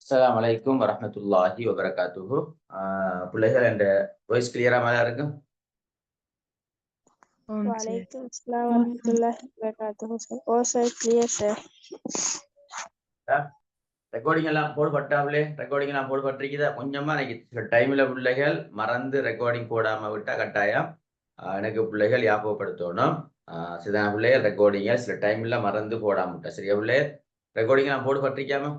அஸ்ஸலாமு அலைக்கும் வரஹ்மத்துல்லாஹி வபரகாத்துஹு. பிள்ளைகள் என்ற வாய்ஸ் கிளியரா மேல இருக்கு? Walaikum assalam warahmatullahi wabarakatuh. Oh, sir, clear, sir. Recording எல்லாம் போடப்பட்டாவிலே ரெக்கார்டிங் எல்லாம் போடப்பட்டிருக்குதா? கொஞ்சமா எனக்கு சில டைம்ல பிள்ளைகள் மறந்து ரெக்கார்டிங் போடாம விட்டா கட்டாயம் எனக்கு பிள்ளைகள் ஞாபகப்படுத்தணும். சில பிள்ளைகள் ரெக்கார்டிங்க சில டைம்ல மறந்து போடாம விட்டா சரியா பிள்ளைகள்? ரெக்கார்டிங் எல்லாம் போடப்பட்டிருக்காம?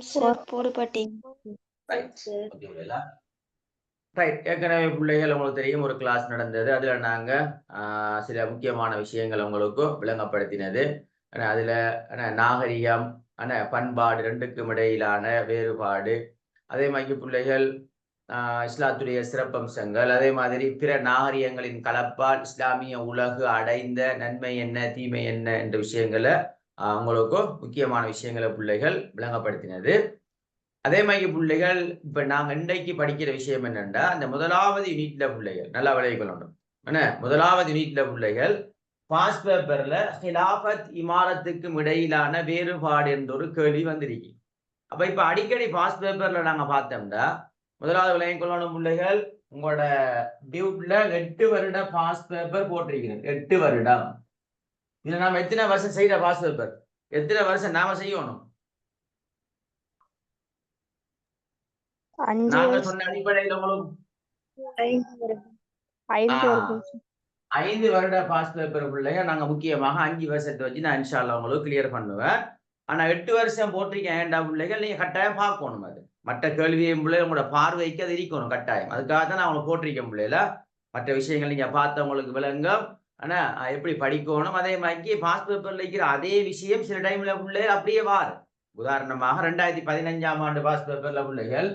Sir, போடப்பட்டீங்க. ரைட். ஏற்கனவே பிள்ளைகள் உங்களுக்கு தெரியும் ஒரு கிளாஸ் நடந்தது. அதுல நாங்க சில முக்கியமான விஷயங்கள் உங்களுக்கு விளங்கப்படுத்தினது. அதுல நாகரிகம் பண்பாடு ரெண்டுக்கும் இடையிலான வேறுபாடு, அதே மாதிரி பிள்ளைகள் இஸ்லாத்துடைய சிறப்பம்சங்கள், அதே மாதிரி பிற நாகரிகங்களின் கலப்பால் இஸ்லாமிய உலகு அடைந்த நன்மை என்ன தீமை என்ன என்ற விஷயங்களை உங்களுக்கு முக்கியமான விஷயங்களை பிள்ளைகள் விளங்கப்படுத்தினது. அதே மாதிரி பிள்ளைகள் இப்ப நாங்க இன்றைக்கு படிக்கிற விஷயம் என்னன்னா, அந்த முதலாவது யூனிட்ல பிள்ளைகள் நல்லா விளைவிக்கணும். முதலாவது யூனிட்ல பிள்ளைகள் பாஸ் பேப்பர்ல ஹிலாஃபத் இமாரத்துக்கும் இடையிலான வேறுபாடு என்ற ஒரு கேள்வி வந்திருக்கு. அப்ப இப்ப அடிக்கடி பாஸ் பேப்பர்ல நாங்க பார்த்தோம்னா முதலாவது விளைவிக்கணும் பிள்ளைகள் உங்களோட டியூட்ல 8 வருட பாஸ் பேப்பர் போட்டிருக்கிறேன். 8 வருடம். இதுல நாம எத்தனை வருஷம் செய்யற பாஸ் பேப்பர்? எத்தனை வருஷம் நாம செய்யணும்? நாங்க சொன்ன அடிப்படையில் உங்களுக்கு 5 வருட பாஸ் பேப்பர் பிள்ளைங்க நாங்க முக்கியமாக 5 வருஷத்தை வச்சு நான் இன்ஷா அல்லாஹ் உங்களுக்கு கிளியர் பண்ணுவேன். ஆனா 8 வருஷம் போட்டிருக்கேன் ஏன்டா பிள்ளைகள் நீங்க கட்டாயம் பார்க்கணும். அது மற்ற கேள்வியும் பிள்ளைங்க உங்களோட பார்வைக்கு அது இருக்கணும் கட்டாயம். அதுக்காக தான் நான் உங்களுக்கு போட்டிருக்கேன் பிள்ளைல. மற்ற விஷயங்கள் நீங்க பார்த்து உங்களுக்கு விளங்கும். ஆனா எப்படி படிக்கணும், அதே மாதிரி பாஸ் பேப்பர்ல இருக்கிற அதே விஷயம் சில டைம்ல பிள்ளைகள் அப்படியே வாரு. உதாரணமாக 2015ஆம் ஆண்டு பாஸ் பேப்பர்ல பிள்ளைகள்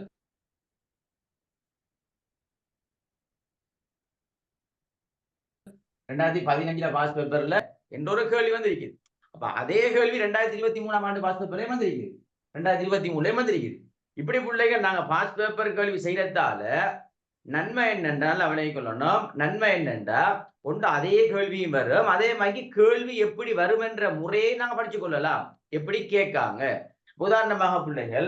2015 பாஸ் பேப்பர்ல என்ற ஒரு கேள்வி வந்திருக்குது. அப்ப அதே கேள்வி 2023ஆம் ஆண்டு பாஸ் பேப்பர்லயும் வந்திருக்குது, 2023லயும் வந்திருக்குது. இப்படி பிள்ளைகள் நாங்க பாஸ் பேப்பர் கேள்வி செய்யறதால நன்மை என்னென்றால் அவனை கொள்ளணும். நன்மை என்னென்றா ஒன்று அதே கேள்வியும் வரும், அதே மாதிரி கேள்வி எப்படி வரும் என்ற முறையை நாங்க படிச்சு கொள்ளலாம். எப்படி கேட்காங்க. உதாரணமாக பிள்ளைகள்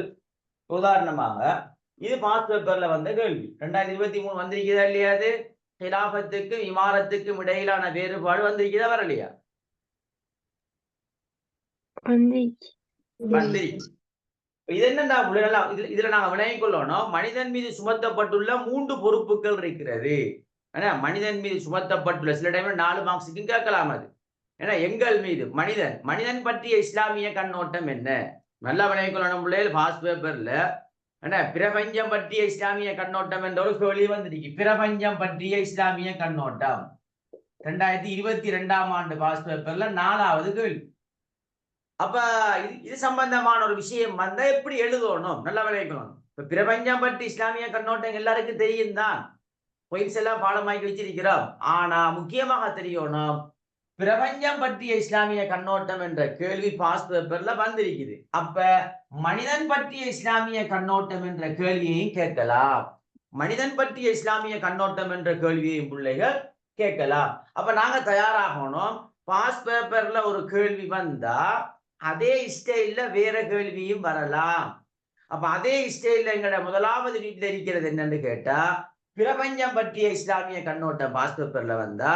இது பாஸ் பேப்பர்ல வந்த கேள்வி 2023 வந்திருக்குதா இல்லையாது? ஹிலாஃபத்துக்கும் இமாரத்துக்கும் இடையிலான வேறுபாடு வந்திருக்குதா வரலையா? இது என்னன்னா இதுல நாங்க விளங்கிக் கொள்ளணும். மனிதன் மீது சுமத்தப்பட்டுள்ள 3 பொறுப்புகள் இருக்கிறது. மனிதன் மீது சுமத்தப்பட்டுள்ள சில டைம்ல 4 மார்க்ஸுக்கும் கேட்கலாம். அது ஏன்னா எங்கள் மீது மனிதன் பற்றிய இஸ்லாமிய கண்ணோட்டம் என்ன நல்லா விளங்கிக் கொள்ளணும் பிள்ளைகள். பாஸ் பேப்பர்ல பிரபஞ்சம் பற்றிய இஸ்லாமிய கண்ணோட்டம் என்ற ஒரு கேள்வி வந்திருக்கு. பிரபஞ்சம் பற்றிய இஸ்லாமிய கண்ணோட்டம் 2022ஆம் ஆண்டு பாஸ் பேப்பர்ல 4வது கேள்வி. அப்ப இது சம்பந்தமான ஒரு விஷயம் வந்தா எப்படி எழுதணும் நல்லா விளைவிக்கணும். இப்ப பிரபஞ்சம் பற்றி இஸ்லாமிய கண்ணோட்டம் எல்லாருக்கும் தெரியும் தான், பொயின்ஸ் எல்லாம் பாடமாக்கி வச்சிருக்கிறோம். ஆனா முக்கியமாக தெரியணும் பிரபஞ்சம் பற்றிய இஸ்லாமிய கண்ணோட்டம் என்ற கேள்வி பாஸ் பேப்பர்ல வந்திருக்குது. அப்ப மனிதன் பற்றிய இஸ்லாமிய கண்ணோட்டம் என்ற கேள்வியையும் கேட்கலாம். மனிதன் பற்றிய இஸ்லாமிய கண்ணோட்டம் என்ற கேள்வியையும் பிள்ளைகள் கேட்கலாம். அப்ப நாங்க தயாராகணும். பாஸ் பேப்பர்ல ஒரு கேள்வி வந்தா அதே ஸ்டைல்ல வேற கேள்வியும் வரலாம். அப்ப அதே ஸ்டைல்ல எங்கட முதலாவது வீட்டுல இருக்கிறது என்னன்னு கேட்டா பிரபஞ்சம் பற்றிய இஸ்லாமிய கண்ணோட்டம் பாஸ் பேப்பர்ல வந்தா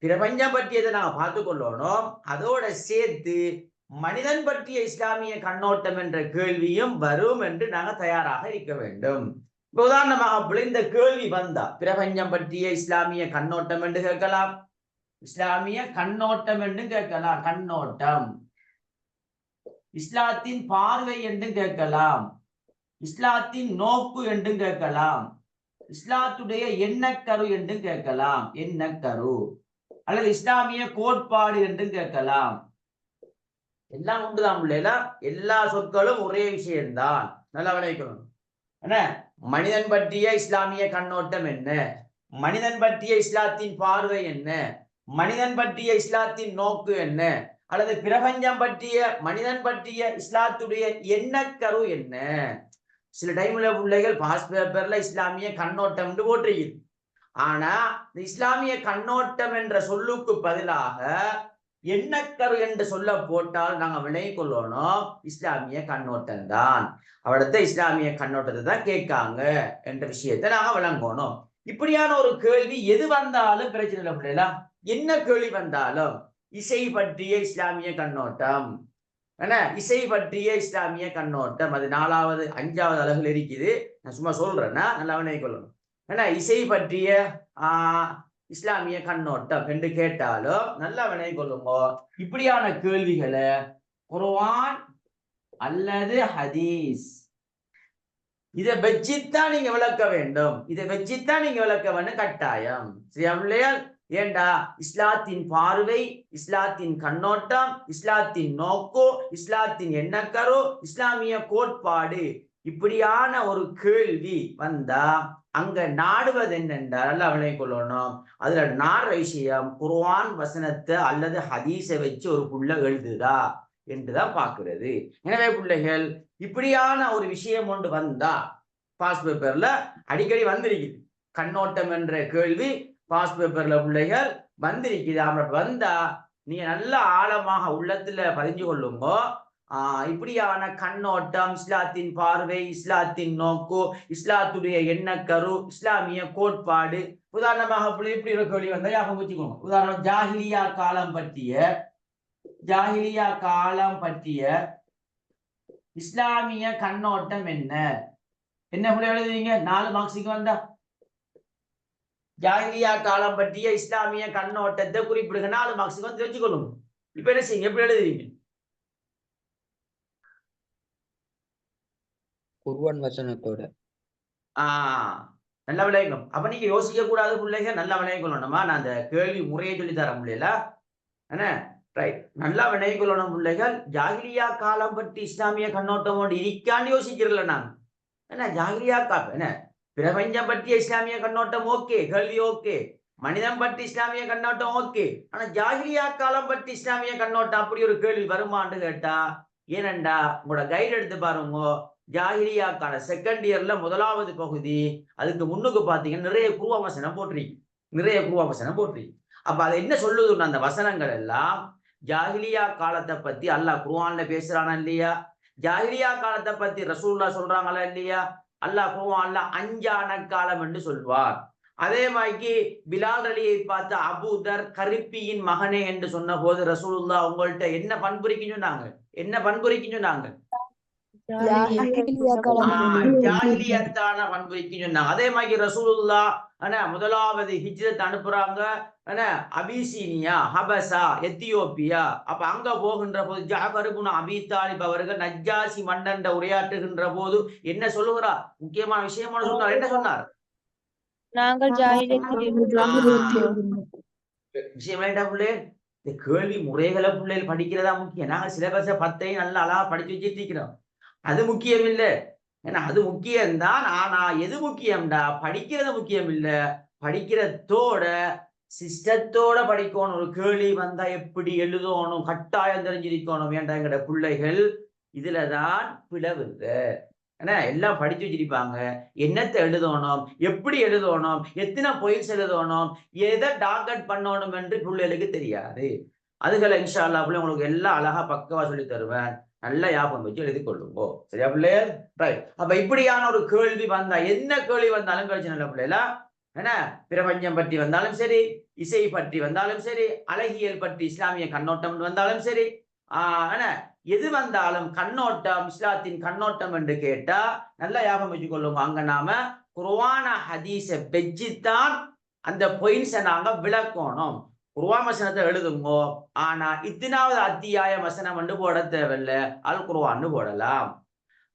பிரபஞ்சம் பற்றியதை நாங்க பார்த்து கொள்ளணும். அதோட சேர்த்து மனிதன் பற்றிய இஸ்லாமிய கண்ணோட்டம் என்ற கேள்வியும் வரும் என்று நாங்க தயாராக இருக்க வேண்டும். இப்ப உதாரணமாக இந்த கேள்வி வந்தா பிரபஞ்சம் பற்றிய இஸ்லாமிய கண்ணோட்டம் என்று கேட்கலாம், இஸ்லாமிய கண்ணோட்டம் என்று கேட்கலாம், கண்ணோட்டம், இஸ்லாத்தின் பார்வை என்று கேட்கலாம், இஸ்லாத்தின் நோக்கு என்று கேட்கலாம், இஸ்லாத்துடைய எண்ணக்கரு என்று கேட்கலாம், எண்ணக்கரு, அல்லது இஸ்லாமிய கோட்பாடு என்று கேட்கலாம். எல்லாம் உண்டுதான் பிள்ளைல, எல்லா சொற்களும் ஒரே விஷயம்தான் நல்லா விளைவிக்கணும். என்ன மனிதன் பற்றிய இஸ்லாமிய கண்ணோட்டம் என்ன, மனிதன் பற்றிய இஸ்லாத்தின் பார்வை என்ன, மனிதன் பற்றிய இஸ்லாத்தின் நோக்கு என்ன, அல்லது பிரபஞ்சம் பற்றிய மனிதன் பற்றிய இஸ்லாத்துடைய எண்ணக்கரு என்ன. சில டைம்ல பிள்ளைகள் பாஸ் பேப்பர்ல இஸ்லாமிய கண்ணோட்டம் போட்டிருக்கு. ஆனா இந்த இஸ்லாமிய கண்ணோட்டம் என்ற சொல்லுக்கு பதிலாக எண்ணக்கரு என்று சொல்ல போட்டால் நாங்க விளங்கி கொள்ளணும் இஸ்லாமிய கண்ணோட்டம் தான். அவடத்த இஸ்லாமிய கண்ணோட்டத்தை தான் கேட்காங்க என்ற விஷயத்தை நாங்க விளங்கணும். இப்படியான ஒரு கேள்வி எது வந்தாலும் பிரச்சனை இல்லை பிள்ளைகளா. என்ன கேள்வி வந்தாலும் இசை பற்றிய இஸ்லாமிய கண்ணோட்டம், இசை பற்றிய இஸ்லாமிய கண்ணோட்டம், அது 4வது 5வது அலகுல இருக்குது. நான் சும்மா சொல்றேன்னா நல்லா விளங்கி கொள்ளணும். இசை பற்றிய இஸ்லாமிய கண்ணோட்டம் என்று கேட்டாலும் நல்லா விளங்கி கொள்ளுங்க. இப்படியான கேள்விகளை குர்ஆன் அல்லது ஹதீஸ் இதை வச்சுத்தான் நீங்க விளக்க வேண்டும். இதை வச்சுத்தான் நீங்க விளக்க வேண்டும் கட்டாயம். சரியா பிள்ளையா? ஏண்டா இஸ்லாத்தின் பார்வை, இஸ்லாத்தின் கண்ணோட்டம், இஸ்லாத்தின் நோக்கு, இஸ்லாத்தின் எண்ணக்கரு, இஸ்லாமிய கோட்பாடு இப்படியான ஒரு கேள்வி வந்தா அங்க நாடுவது என்னென்றால் நல்லா விளங்கிக் கொள்ளணும். அதுல நாடுற விஷயம் குர்ஆன் வசனத்தை அல்லது ஹதீஸை வச்சு ஒரு புள்ள எழுதுதா என்றுதான் பார்க்கிறது. எனவே பிள்ளைகள் இப்படியான ஒரு விஷயம் ஒன்று வந்தா பாஸ் பேப்பர்ல அடிக்கடி வந்திருக்குது. கண்ணோட்டம் என்ற கேள்வி பாஸ் பேப்பர்ல பிள்ளைகள் வந்திருக்குது. அவங்களுக்கு வந்தா நீங்க நல்ல ஆழமாக உள்ளத்துல பதிஞ்சு கொள்ளுங்க. இப்படியான கண்ணோட்டம், இஸ்லாத்தின் பார்வை, இஸ்லாத்தின் நோக்கு, இஸ்லாத்துடைய எண்ணக்கரு, இஸ்லாமிய கோட்பாடு. உதாரணமாக இப்படி ஒரு கேள்வி வந்தா ஞாபகம் வச்சுக்கோங்க. உதாரணம் ஜாஹிலியா காலம் பற்றிய இஸ்லாமிய கண்ணோட்டம் என்ன பிள்ளை எழுதுவீங்க? 4 மார்க்ஸுக்கு வந்தா ஜாஹிலியா காலம் பற்றிய இஸ்லாமிய கண்ணோட்டத்தை குறிப்பிடுங்க. 4 மார்க்ஸுக்கு வந்து வச்சுக்கொள்ளுங்க. இப்ப என்ன செய்யுங்க? எப்படி எழுதுவீங்க? குர்ஆன் வசனத்தோட நல்லா விளையணும். அப்ப நீங்க யோசிக்க கூடாது பிள்ளைங்க, நல்லா விளையக்கொள்ளணுமா? நான் அந்த கேள்வி முறையை சொல்லி தர முடியல. என்ன ரைட், நல்லா விளையக்கொள்ளணும் பிள்ளைகள். ஜாஹிலியா காலம் பற்றி இஸ்லாமிய கண்ணோட்டமோடு இருக்கான்னு யோசிக்கிறல நான். என்ன ஜாஹிலியா என்ன பிரபஞ்சம் பற்றிய இஸ்லாமிய கண்ணோட்டம் ஓகே, கேள்வி ஓகே. மனிதன் பற்றி இஸ்லாமிய கண்ணோட்டம் ஓகே. ஆனா ஜாஹிலியா காலம் பற்றி இஸ்லாமிய கண்ணோட்டம் அப்படி ஒரு கேள்வி வருமான்னு கேட்டா, ஏனண்டா உங்களோட கைடு எடுத்து பாருங்க. ஜாஹிலியா கால 2nd இயர்ல 1வது பகுதி, அதுக்கு முன்னுக்கு பாத்தீங்கன்னா நிறைய குர்ஆன் வசனம் போட்டிருக்கு. அப்ப அதை என்ன சொல்லுதுன்னு அந்த வசனங்கள் எல்லாம் ஜாஹிலியா காலத்தை பத்தி அல்லாஹ் குர்ஆன்ல பேசுறானா இல்லையா? ஜாஹிலியா காலத்தை பத்தி ரசூலுல்லாஹ் சொல்றாங்களா இல்லையா? அல்லாஹ் குர்ஆன்ல அஞ்சான காலம் என்று சொல்வார். அதே மாதிரி பிலால் அலியை பார்த்து அபூதர் கரிப்பியின் மகனே என்று சொன்ன போது ரசூலுல்லாஹ் உங்கள்ட்ட என்ன பண்புரிக்கு சொன்னாங்க? ஜாஹிலியத்தான பண்புரிக்கு சொன்னாங்க. அதே மாதிரி ரசூலுல்லாஹ் 1வது ஹிஜ்ரத் அனுப்புறாங்க. Abyssinia, Habasha, Ethiopia. அப்ப அங்க போகின்ற போது ஜாஃபர் இப்னு அபீ தாலிப் அவர்கள் நஜ்ஜாசி மன்னன் உரையாற்றுகின்ற போது என்ன சொல்லுகிறார்? முக்கியமான விஷயமான சொன்னார். என்ன சொன்னார்? விஷயம் வேண்டாம் பிள்ளை. இந்த கேள்வி முறைகளை பிள்ளைகள் படிக்கிறதா முக்கியம். நாங்க சிலபஸ 10ஐயும் நல்லா அழகா படிச்சு வச்சுட்டு இருக்கிறோம். அது முக்கியம் இல்லை. ஏன்னா அது முக்கியம்தான். ஆனா எது முக்கியம்டா? படிக்கிறது முக்கியம் இல்ல. படிக்கிறதோட சிஸ்டத்தோட படிக்கணும். ஒரு கேள்வி வந்தா எப்படி எழுதணும், கட்டாயம் தெரிஞ்சிருக்கணும். வேண்டாங்கிற பிள்ளைகள் இதுலதான் பிளவுது. ஏன்னா எல்லாம் படிச்சு வச்சிருப்பாங்க. என்னத்தை எழுதணும், எப்படி எழுதணும், எத்தனை பாயிண்ட்ஸ் எழுதணும், எதை டார்கெட் பண்ணணும் என்று பிள்ளைகளுக்கு தெரியாது. அதுகளை இன்ஷா அல்லாஹ் உங்களுக்கு எல்லாம் அழகா பக்கவா சொல்லி தருவேன். நல்லா ஞாபகம் வச்சு எழுதி கொள்ளுங்க. சரியா பிள்ளைகள்? ரைட். அப்ப இப்படியான ஒரு கேள்வி வந்தா, என்ன கேள்வி வந்தாலும் பிரச்சனை இல்லை பிள்ளைகளா. என்ன பிரபஞ்சம் பற்றி வந்தாலும் சரி, இசை பற்றி வந்தாலும் சரி, அழகியல் பற்றி இஸ்லாமிய கண்ணோட்டம் வந்தாலும் சரி, எது வந்தாலும் கண்ணோட்டம், இஸ்லாத்தின் கண்ணோட்டம் என்று கேட்டா நல்லா ஞாபகம் வச்சு கொள்ளுங்க. அங்க நாம குர்ஆன் ஹதீஸை வச்சுத்தான் அந்த பாயிண்ட்ஸை நாங்க விளக்கணும். குர்ஆன் வசனத்தை எழுதுங்கோ. ஆனா இத்தனாவது அத்தியாய வசனம் என்று போட தேவையில்லை, அல் குர்ஆன்னு போடலாம்.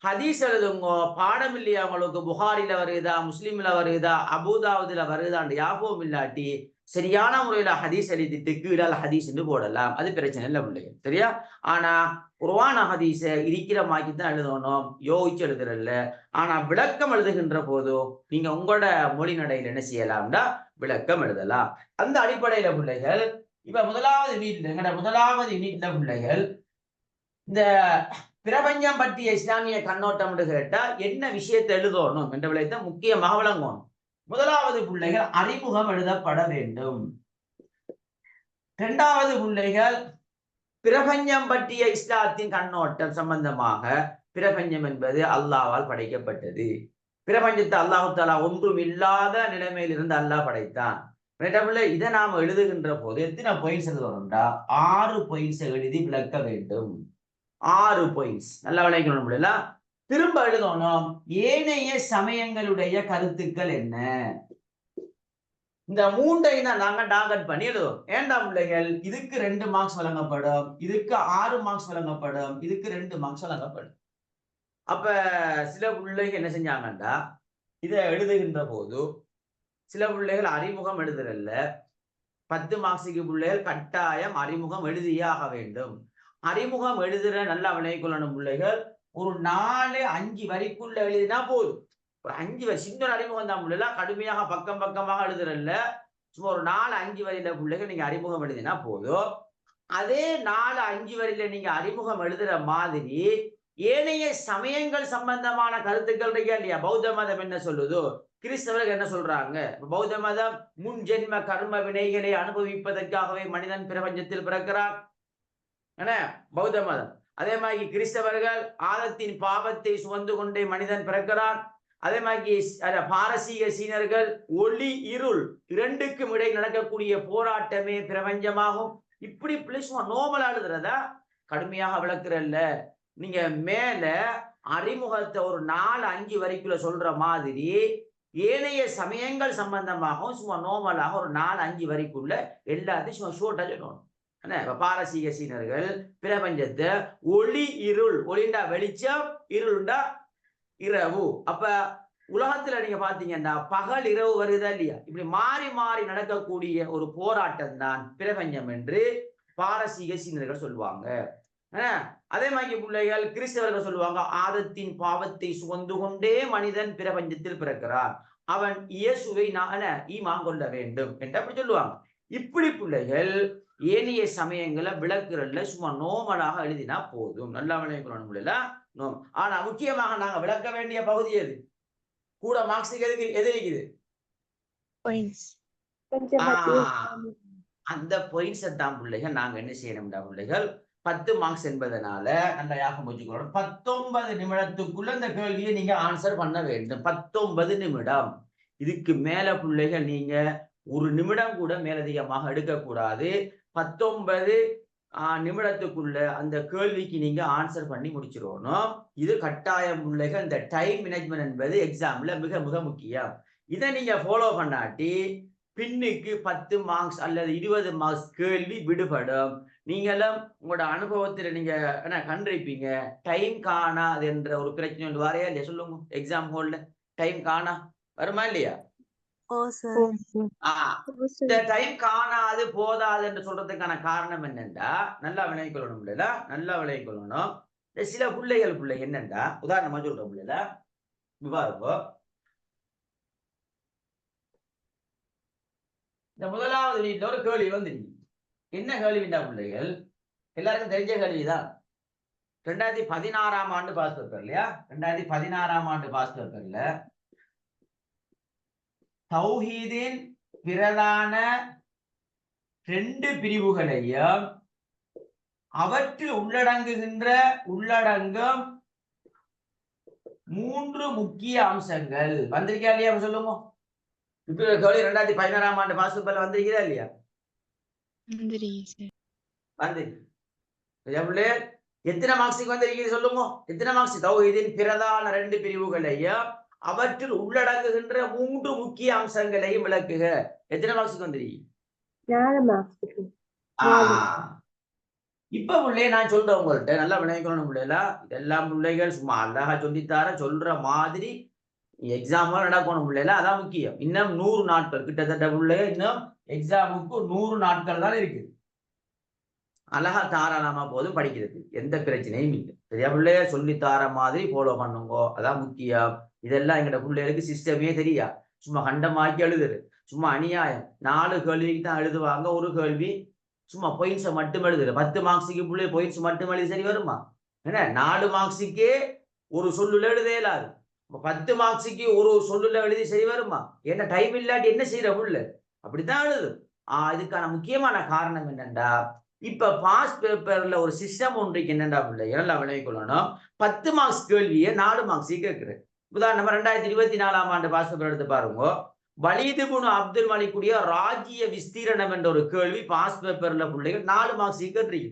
ஹதீஸ் எழுதுங்கோ. பாடம் இல்லையா உங்களுக்கு? புகாரில வருதா, முஸ்லிம்ல வருதா, அபூதாவுதுல வருதான்னு ஞாபகம் இல்லாட்டி சரியான முறையில ஹதீஸ் எழுதிட்டு கீழே ஹதீஸ் என்று போடலாம். அது பிரச்சனை இல்லை பிள்ளைங்க. சரியா? ஆனா குர்ஆன் ஹதீஸ இருக்கிற மாதிரி தான் எழுதணும், யோசிச்சு எழுதுறதில்ல. ஆனா விளக்கம் எழுதுகின்ற போது நீங்க உங்களோட மொழி நடையில என்ன செய்யலாம்னா விளக்கம் எழுதலாம். அந்த அடிப்படையில பிள்ளைகள் இப்ப முதலாவது வீட்டுல பிள்ளைகள் இந்த பிரபஞ்சம் பற்றிய இஸ்லாமிய கண்ணோட்டம் கேட்டா என்ன விஷயத்தை எழுதணும் என்ற விளையத்தை முக்கியமாக விளங்கணும். முதலாவது பிள்ளைகள் அறிமுகம் எழுதப்பட வேண்டும். 2வது பிள்ளைகள் பிரபஞ்சம் பற்றிய இஸ்லாத்தின் கண்ணோட்டம் சம்பந்தமாக பிரபஞ்சம் என்பது அல்லாஹ்வால் படைக்கப்பட்டது. பிரபஞ்சத்தை அல்லாஹு தாலா ஒன்றும் இல்லாத நிலைமையிலிருந்து அல்லாஹ் படைத்தான். இதை நாம எழுதுகின்ற போது எத்தனை பாயிண்ட்ஸ் எழுதணும்டா? 6 பாயிண்ட்ஸ் எழுதி விளக்க வேண்டும். 6 பாயிண்ட்ஸ் நல்லா விளக்கணும். திரும்ப எழுதணும். ஏனைய சமயங்களுடைய கருத்துக்கள் என்ன? இந்த 3ஐ தான் நாங்க டார்கெட் பண்ணி எழுதுவோம். ஏண்டா பிள்ளைகள், இதுக்கு 2 மார்க்ஸ் வழங்கப்படும், இதுக்கு 6 மார்க்ஸ் வழங்கப்படும், இதுக்கு 2 மார்க்ஸ் வழங்கப்படும். அப்ப சில பிள்ளைகள் என்ன செஞ்சாங்கண்டா, இதை எழுதுகின்ற போது சில பிள்ளைகள் அறிமுகம் எழுதுறல்ல. 10 மார்க்ஸுக்கு பிள்ளைகள் கட்டாயம் அறிமுகம் எழுதியே ஆக வேண்டும். அறிமுகம் எழுதுற நல்லா விளைக்கொள்ளணும் பிள்ளைகள். ஒரு 4-5 வரிக்குள்ள எழுதினா போதும். ஒரு 5 வரி சின்ன அறிமுகம் தான் பிள்ளைல, கடுமையாக பக்கம் பக்கமாக எழுதுறல்ல. சும்மா ஒரு 4-5 வரியில பிள்ளைகள் நீங்க அறிமுகம் எழுதினா போதும். அதே 4-5 வரியில நீங்க அறிமுகம் எழுதுற மாதிரி ஏனைய சமயங்கள் சம்பந்தமான கருத்துக்கள் இருக்கா இல்லையா? பௌத்த மதம் என்ன சொல்லுதோ, கிறிஸ்தவர்கள் என்ன சொல்றாங்க? பௌத்த மதம் முன் ஜென்ம கர்ம வினைகளை அனுபவிப்பதற்காகவே மனிதன் பிரபஞ்சத்தில் பிறக்கிறான். என்ன பௌத்த மதம். அதே மாதிரி கிறிஸ்தவர்கள் ஆதத்தின் பாவத்தை சுமந்து கொண்டே மனிதன் பிறக்கிறான். அதே மாதிரி பாரசீக சீனர்கள் ஒளி இருள் இரண்டுக்கும் இடையே நடக்கக்கூடிய போராட்டமே பிரபஞ்சமாகும். இப்படி பிளஸ் நோமலா எழுதுறதா கடுமையாக விளக்குறல்ல. நீங்க மேல அறிமுகத்தை ஒரு 4-5 வரிக்குள்ள சொல்ற மாதிரி ஏனைய சமயங்கள் சம்பந்தமாகவும் சும்மா நோமலாக ஒரு 4-5 வரிக்குள்ள எல்லாத்தையும் சும்மா ஷோர்ட்டா சொல்லணும். என்ன பாரசீக சீனர்கள் பிரபஞ்சத்தை ஒளி இருள், ஒளிண்டா வெளிச்சம், இருளுண்டா இரவு. அப்ப உலகத்துல நீங்க பாத்தீங்கன்னா பகல் இரவு வருதா இல்லையா? இப்படி மாறி மாறி நடக்கக்கூடிய ஒரு போராட்டம் தான் பிரபஞ்சம் என்று பாரசீக சீனர்கள் சொல்லுவாங்க. அதே மாதிரி பிள்ளைகள் கிறிஸ்தவர்கள் சொல்லுவாங்க, ஆதத்தின் பாவத்தை சுமந்து கொண்டே மனிதன் பிரபஞ்சத்தில் பிறக்கிறான், அவன் இயேசுவை ஈமான் கொள்ள வேண்டும் என்று அப்படி சொல்லுவாங்க. இப்படி பிள்ளைகள் ஏனைய சமயங்களை விளக்குறல்ல சும்மா நோமலாக எழுதினா போதும். நல்லா விளக்கணும். ஆனா முக்கியமாக நாங்க விளக்க வேண்டிய பகுதி எது? கூட மார்க்ஸுக்கு எது இருக்குது? அந்த பாயிண்ட்ஸ் தான் பிள்ளைகள் நாங்க என்ன செய்யணும்டா பிள்ளைகள், 10 மார்க்ஸ் என்பதனால நல்லா ஞாபகம் வச்சுக்கணும். 19 நிமிடத்துக்குள்ள இந்த கேள்வியை நீங்க ஆன்சர் பண்ண வேண்டும். 19 நிமிடம். இதுக்கு மேல பிள்ளைகள் நீங்க 1 நிமிடம் கூட மேலதிகமாக எடுக்கக்கூடாது. 19 நிமிடத்துக்குள்ள அந்த கேள்விக்கு நீங்க ஆன்சர் பண்ணி முடிச்சிடணும். இது கட்டாயம் பிள்ளைகள். இந்த டைம் மேனேஜ்மெண்ட் என்பது எக்ஸாம்ல மிக மிக முக்கியம். இதை நீங்க ஃபாலோ பண்ணாட்டி பின்னுக்கு 10 மார்க்ஸ் அல்லது 20 மார்க்ஸ் கேள்வி விடுபடும். நீங்களும் உங்களோட அனுபவத்தில் நீங்க என்ன கண்டிருப்பீங்க, டைம் காணாது என்ற ஒரு பிரச்சனை ஒன்று வரையா இல்லையா? சொல்லுங்க. எக்ஸாம் ஹால்ல டைம் காணா வருமா இல்லையா? இந்த டைம் காணாது போதாது என்று சொல்றதுக்கான காரணம் என்னண்டா, நல்லா விளைக்கொள்ளணும். நல்லா விளைக்கொள்ளணும். சில பிள்ளை என்னண்டா, உதாரணமா சொல்ற பிள்ளைல விவாதப்போ இந்த முதலாவது வீட்டுல ஒரு கேள்வி வந்து, என்ன கேள்விண்டா பிள்ளைகள், எல்லாருக்கும் தெரிஞ்ச கேள்விதான். 2016ஆம் ஆண்டு பாஸ் பேப்பர் இல்லையா? 2016ஆம் ஆண்டு பாஸ் பேப்பர்ல தௌஹீதின் பிரதான 2 பிரிவுகளையும் அவற்றில் உள்ளடங்குகின்ற உள்ளடங்கும் 3 முக்கிய அம்சங்கள் வந்திருக்கா இல்லையா? சொல்லுங்க. இப்ப கேள்வி 2016ஆம் ஆண்டு பாஸ் பேப்பர்ல வந்திருக்கிறா இல்லையா? எத்தனை மார்க்ஸுக்கு வந்திருக்கிறது சொல்லுங்க. எத்தனை மார்க்ஸ்? தௌஹீதின் பிரதான 2 பிரிவுகளையும் அவற்றில் உள்ளடங்குகின்ற 3 முக்கிய அம்சங்களையும் விளக்குக. எத்தனை மார்க்ஸுக்கு வந்திருக்கீங்க? 4 மார்க்ஸுக்கு. இப்ப பிள்ளை நான் சொல்றேன் உங்கள்கிட்ட, நல்லா விளைக்கணும் பிள்ளைல. இதெல்லாம் பிள்ளைகள் சும்மா அழகா சொல்லித்தார சொல்ற மாதிரி எக்ஸாம் நடக்கணும் பிள்ளைல. அதான் முக்கியம். இன்னும் 100 நாட்கள் கிட்டத்தட்ட பிள்ளைங்க இன்னும் எக்ஸாமுக்கு 100 நாட்கள் தான் இருக்குது. அழகா தாராளமா போதும் படிக்கிறது, எந்த பிரச்சனையும் இல்லை. சரியா பிள்ளைய சொல்லித்தார மாதிரி ஃபாலோ பண்ணுங்க, அதான் முக்கியம். இதெல்லாம் எங்கட பிள்ளைகளுக்கு சிஸ்டமே தெரியா, சும்மா கண்டமாக்கி எழுதுரு, சும்மா அநியாயம். 4 கேள்விக்கு தான் எழுதுவாங்க, ஒரு கேள்வி சும்மா பாயிண்ட்ஸை மட்டும் எழுதுரு. 10 மார்க்ஸுக்கு பிள்ளை பாயிண்ட்ஸ் மட்டும் எழுதி சரி வருமா? என்ன 4 மார்க்ஸுக்கே ஒரு சொல்லுல எழுத இயலாது. 10 மார்க்ஸுக்கு ஒரு சொல்லுல எழுதி சரி வருமா? என்ன டைம் இல்லாட்டி என்ன செய்யற புள்ள அப்படித்தான் எழுது. இதுக்கான முக்கியமான காரணம் என்னண்டா, இப்ப பாஸ் பேப்பர்ல ஒரு சிஸ்டம் ஒன்றைக்கு என்னடா பிள்ளைங்க நல்லா விளைவிக்கொள்ளணும். 10 மார்க்ஸ் கேள்வியை 4 மார்க்ஸ் கேட்கிறேன். உதாரணமா 2024 ஆண்டு பாஸ் பேப்பர் எடுத்து பாருங்க. வலீது இப்னு அப்துல் மலிக்குடைய ராஜ்ய விஸ்தீரணம் என்ற ஒரு கேள்வி பாஸ் பேப்பர்ல பிள்ளைகள் 4 மார்க்ஸ் கேட்டிருக்கு.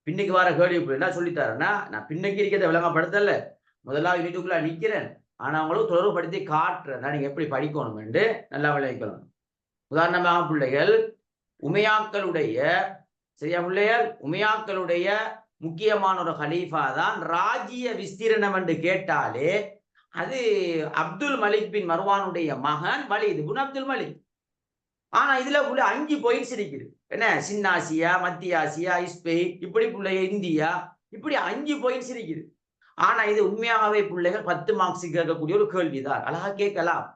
பின்னுக்கு வர கேள்வி என்ன சொல்லித்தாருன்னா, நான் பின்னுக்கு இருக்கிறத விளங்கப்படுத்தல, முதலாவது வீட்டுக்குள்ள நிக்கிறேன், ஆனா அவங்களுக்கு தொடர்புபடுத்தி காட்டுறேன் நீங்க எப்படி படிக்கணும் என்று நல்லா விளைவிக்கணும். உதாரணமாக பிள்ளைகள் உமையாக்களுடைய சரியா பிள்ளைகள் உமையாக்களுடைய முக்கியமான ஒரு ஹலீஃபா தான் ராஜ்ய விஸ்தீரணம் என்று கேட்டாலே அது அப்துல் மலிக் பின் மர்வானுடைய மகன் வலீது இப்னு அப்துல் மலிக். ஆனா இதுல உள்ள 5 பாயிண்ட்ஸ் இருக்குது. என்ன சின்ன ஆசியா, மத்திய ஆசியா, ஸ்பெயின், இப்படி பிள்ளைங்க இந்தியா, இப்படி 5 பாயிண்ட்ஸ் இருக்குது. ஆனா இது உண்மையாகவே பிள்ளைகள் 10 மார்க்ஸ் கேட்கக்கூடிய ஒரு கேள்விதான். அழகா கேட்கலாம்.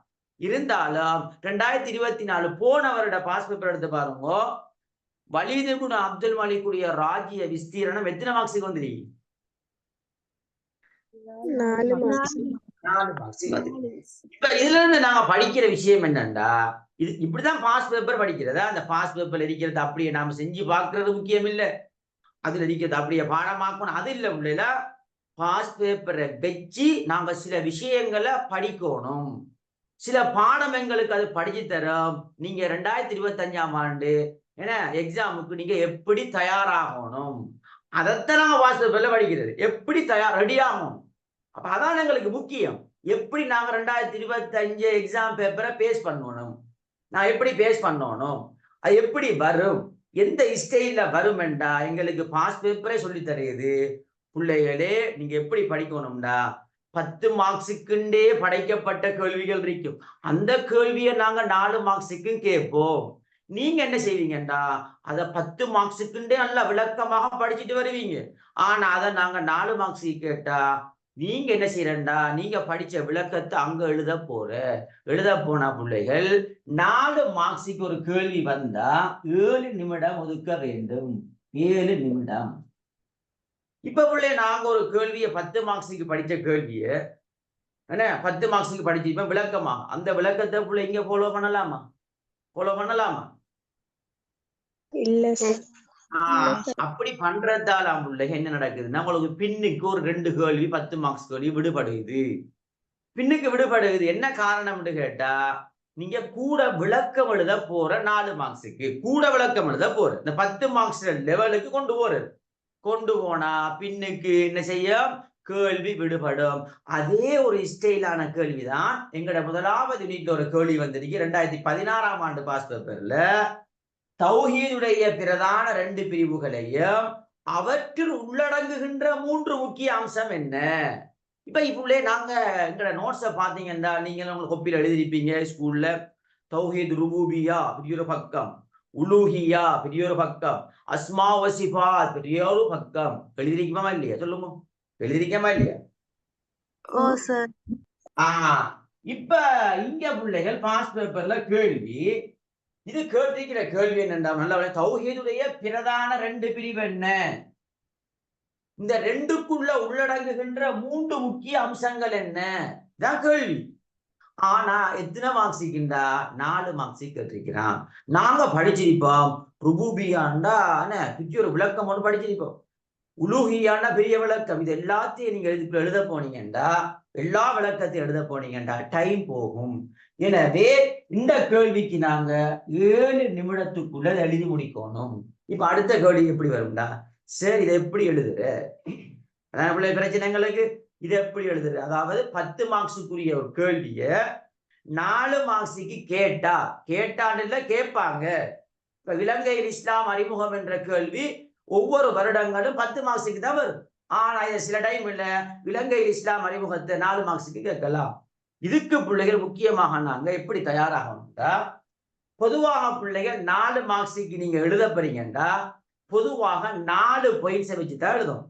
இருந்தாலும் 2024 போன வருட பாஸ் பேப்பர் எடுத்து பாருங்க. வலீது இப்னு அப்துல் மலிக்குடைய ராஜ்ய விஸ்தீரணம் எத்தனை மார்க்ஸுக்கு வந்துருக்கு? 4 மார்க்ஸ். 4 மார்க்ஸுக்கு வந்துருக்கு. இப்ப இதுல இருந்து நாங்க படிக்கிற விஷயம் என்னன்னா, இது இப்படிதான் பாஸ் பேப்பர் படிக்கிறதா? அந்த பாஸ் பேப்பர்ல இருக்கிறது அப்படியே நாம செஞ்சு பார்க்கிறது முக்கியம் இல்ல. அதுல இருக்கிறது அப்படியே பாடமாக்கணும் அது இல்ல பிள்ளைல. பாஸ் பேப்பரை வச்சு நாங்க சில விஷயங்களை படிக்கணும். சில பாடம் எங்களுக்கு அது படிச்சு தரும். நீங்க 2025 ஆண்டு ஏன்னா எக்ஸாமுக்கு நீங்க எப்படி தயாராகணும் அதைத்தான் நாங்க பாஸ் பேப்பர்ல படிக்கிறது. எப்படி ரெடி ஆகணும். அப்ப அதான் எங்களுக்கு முக்கியம். எப்படி நாங்க 2025 எக்ஸாம் பேப்பரை பேஸ் பண்ணணும், நான் எப்படி பேஸ் பண்ணணும், அது எப்படி வரும், எந்த ஸ்டைல்ல வரும் என்றா எங்களுக்கு பாஸ் பேப்பரே சொல்லி தருகிறது. பிள்ளைகளே நீங்க எப்படி படிக்கணும்டா 10 மார்க்ஸுக்குண்டே படைக்கப்பட்ட கேள்விகள் இருக்கும். அந்த கேள்வியை நாங்க 4 மார்க்ஸுக்கும் கேட்போம். நீங்க என்ன செய்வீங்கடா அதை 10 மார்க்ஸுக்குண்டே நல்லா விளக்கமாக படிச்சுட்டு வருவீங்க. ஆனா அதை நாங்க 4 மார்க்ஸுக்கு கேட்டா நீங்க என்ன செய்யறா நீங்க படிச்ச விளக்கத்தை அங்க எழுத போனா பிள்ளைகள் 4 மார்க்ஸுக்கு ஒரு கேள்வி வந்தா 7 நிமிடம் ஒதுக்க வேண்டும். 7 நிமிடம். இப்ப பிள்ளை நாங்க ஒரு கேள்வியை 10 மார்க்ஸுக்கு படிச்ச கேள்விய என்ன 10 மார்க்ஸுக்கு படிச்சிருப்போம் விளக்கமா. அந்த விளக்கத்தை பிள்ளை இங்க ஃபாலோ பண்ணலாமா? இல்ல சார். அப்படி பண்றதால பிள்ளைங்க என்ன நடக்குதுன்னா உங்களுக்கு பின்னுக்கு ஒரு 2 கேள்வி 10 மார்க்ஸ் கேள்வி விடுபடுது. பின்னுக்கு விடுபடுது என்ன காரணம்னு கேட்டா நீங்க கூட விளக்கம் எழுத போற 4 மார்க்ஸுக்கு கூட விளக்கம் எழுத போற இந்த 10 மார்க்ஸ் லெவலுக்கு கொண்டு போனா பின்னுக்கு என்ன செய்யும் கேள்வி விடுபடும். அதே ஒரு ஸ்டைலான கேள்விதான் எங்கட முதலாவது யூனிட்ல ஒரு கேள்வி வந்திருக்கு 2016 ஆண்டு பாஸ் பேப்பர்ல. தௌஹீதுடைய பிரதான 2 பிரிவுகளையும் அவற்றில் உள்ளடங்குகின்ற 3 முக்கிய அம்சம் என்ன? இப்ப இப்பஉள்ளே நாங்க எங்கட நோட்ஸை பாத்தீங்கன்னா நீங்க உங்களுக்கு கொப்பியில் எழுதிருப்பீங்க ஸ்கூல்ல. தௌஹீத் ருபூபியா பெரிய ஒரு பக்கம், உலூஹியா பெரிய ஒரு பக்கம், அஸ்மா வசிஃபாத் பெரிய ஒரு பக்கம். எழுதிருக்குமா இல்லையா? சொல்லுங்க, எழுதிருக்கமா இல்லையா? இப்ப இங்க பிள்ளைகள் பாஸ் பேப்பர்ல கேள்வி இது கேட்டிருக்கிற கேள்வி என்னென்றா நல்ல தௌஹீதுடைய பிரதான 2 பிரிவு என்ன? இந்த 2க்குள்ள உள்ளடங்குகின்ற 3 முக்கிய அம்சங்கள் என்ன தான் கேள்வி. ஆனா எத்தனை மார்க்ஸிக்குண்டா 4 மார்க்ஸிக் கேட்டிருக்கிறான். நாங்க படிச்சிருப்போம் ருபூபியாண்டா பிச்சு ஒரு விளக்கம் ஒன்று படிச்சிருப்போம். உலூஹியான பெரிய விளக்கம். இது எல்லாத்தையும் நீங்க எழுத போனீங்கண்டா எல்லா விளக்கத்தையும் எழுத போனீங்கண்டா டைம் போகும். எனவே இந்த கேள்விக்கு நாங்க 7 நிமிடத்துக்குள்ள எழுதி முடிக்கணும். இப்ப அடுத்த கேள்வி எப்படி வரும்டா சரி இதை எப்படி எழுதுற அதான் பிரச்சனைங்களுக்கு இது எப்படி எழுதுற அதாவது 10 மார்க்ஸுக்குரிய ஒரு கேள்விய 4 மார்க்ஸுக்கு கேட்டான்னு கேட்பாங்க. இப்ப இலங்கையில் இஸ்லாம் அறிமுகம் என்ற கேள்வி ஒவ்வொரு வருடங்களும் 10 மார்க்ஸுக்கு தான் வரும். ஆனா இது சில டைம் இல்ல இலங்கையில் இஸ்லாம் அறிமுகத்தை 4 மார்க்ஸுக்கு கேட்கலாம். இதுக்கு பிள்ளைகள் முக்கியமாக நாங்க எப்படி தயாராகணும்டா பொதுவாக பிள்ளைகள் 4 மார்க்ஸுக்கு நீங்க எழுத போறீங்கடா பொதுவாக 4 பாயிண்ட்ஸை வச்சுதான் எழுதும்.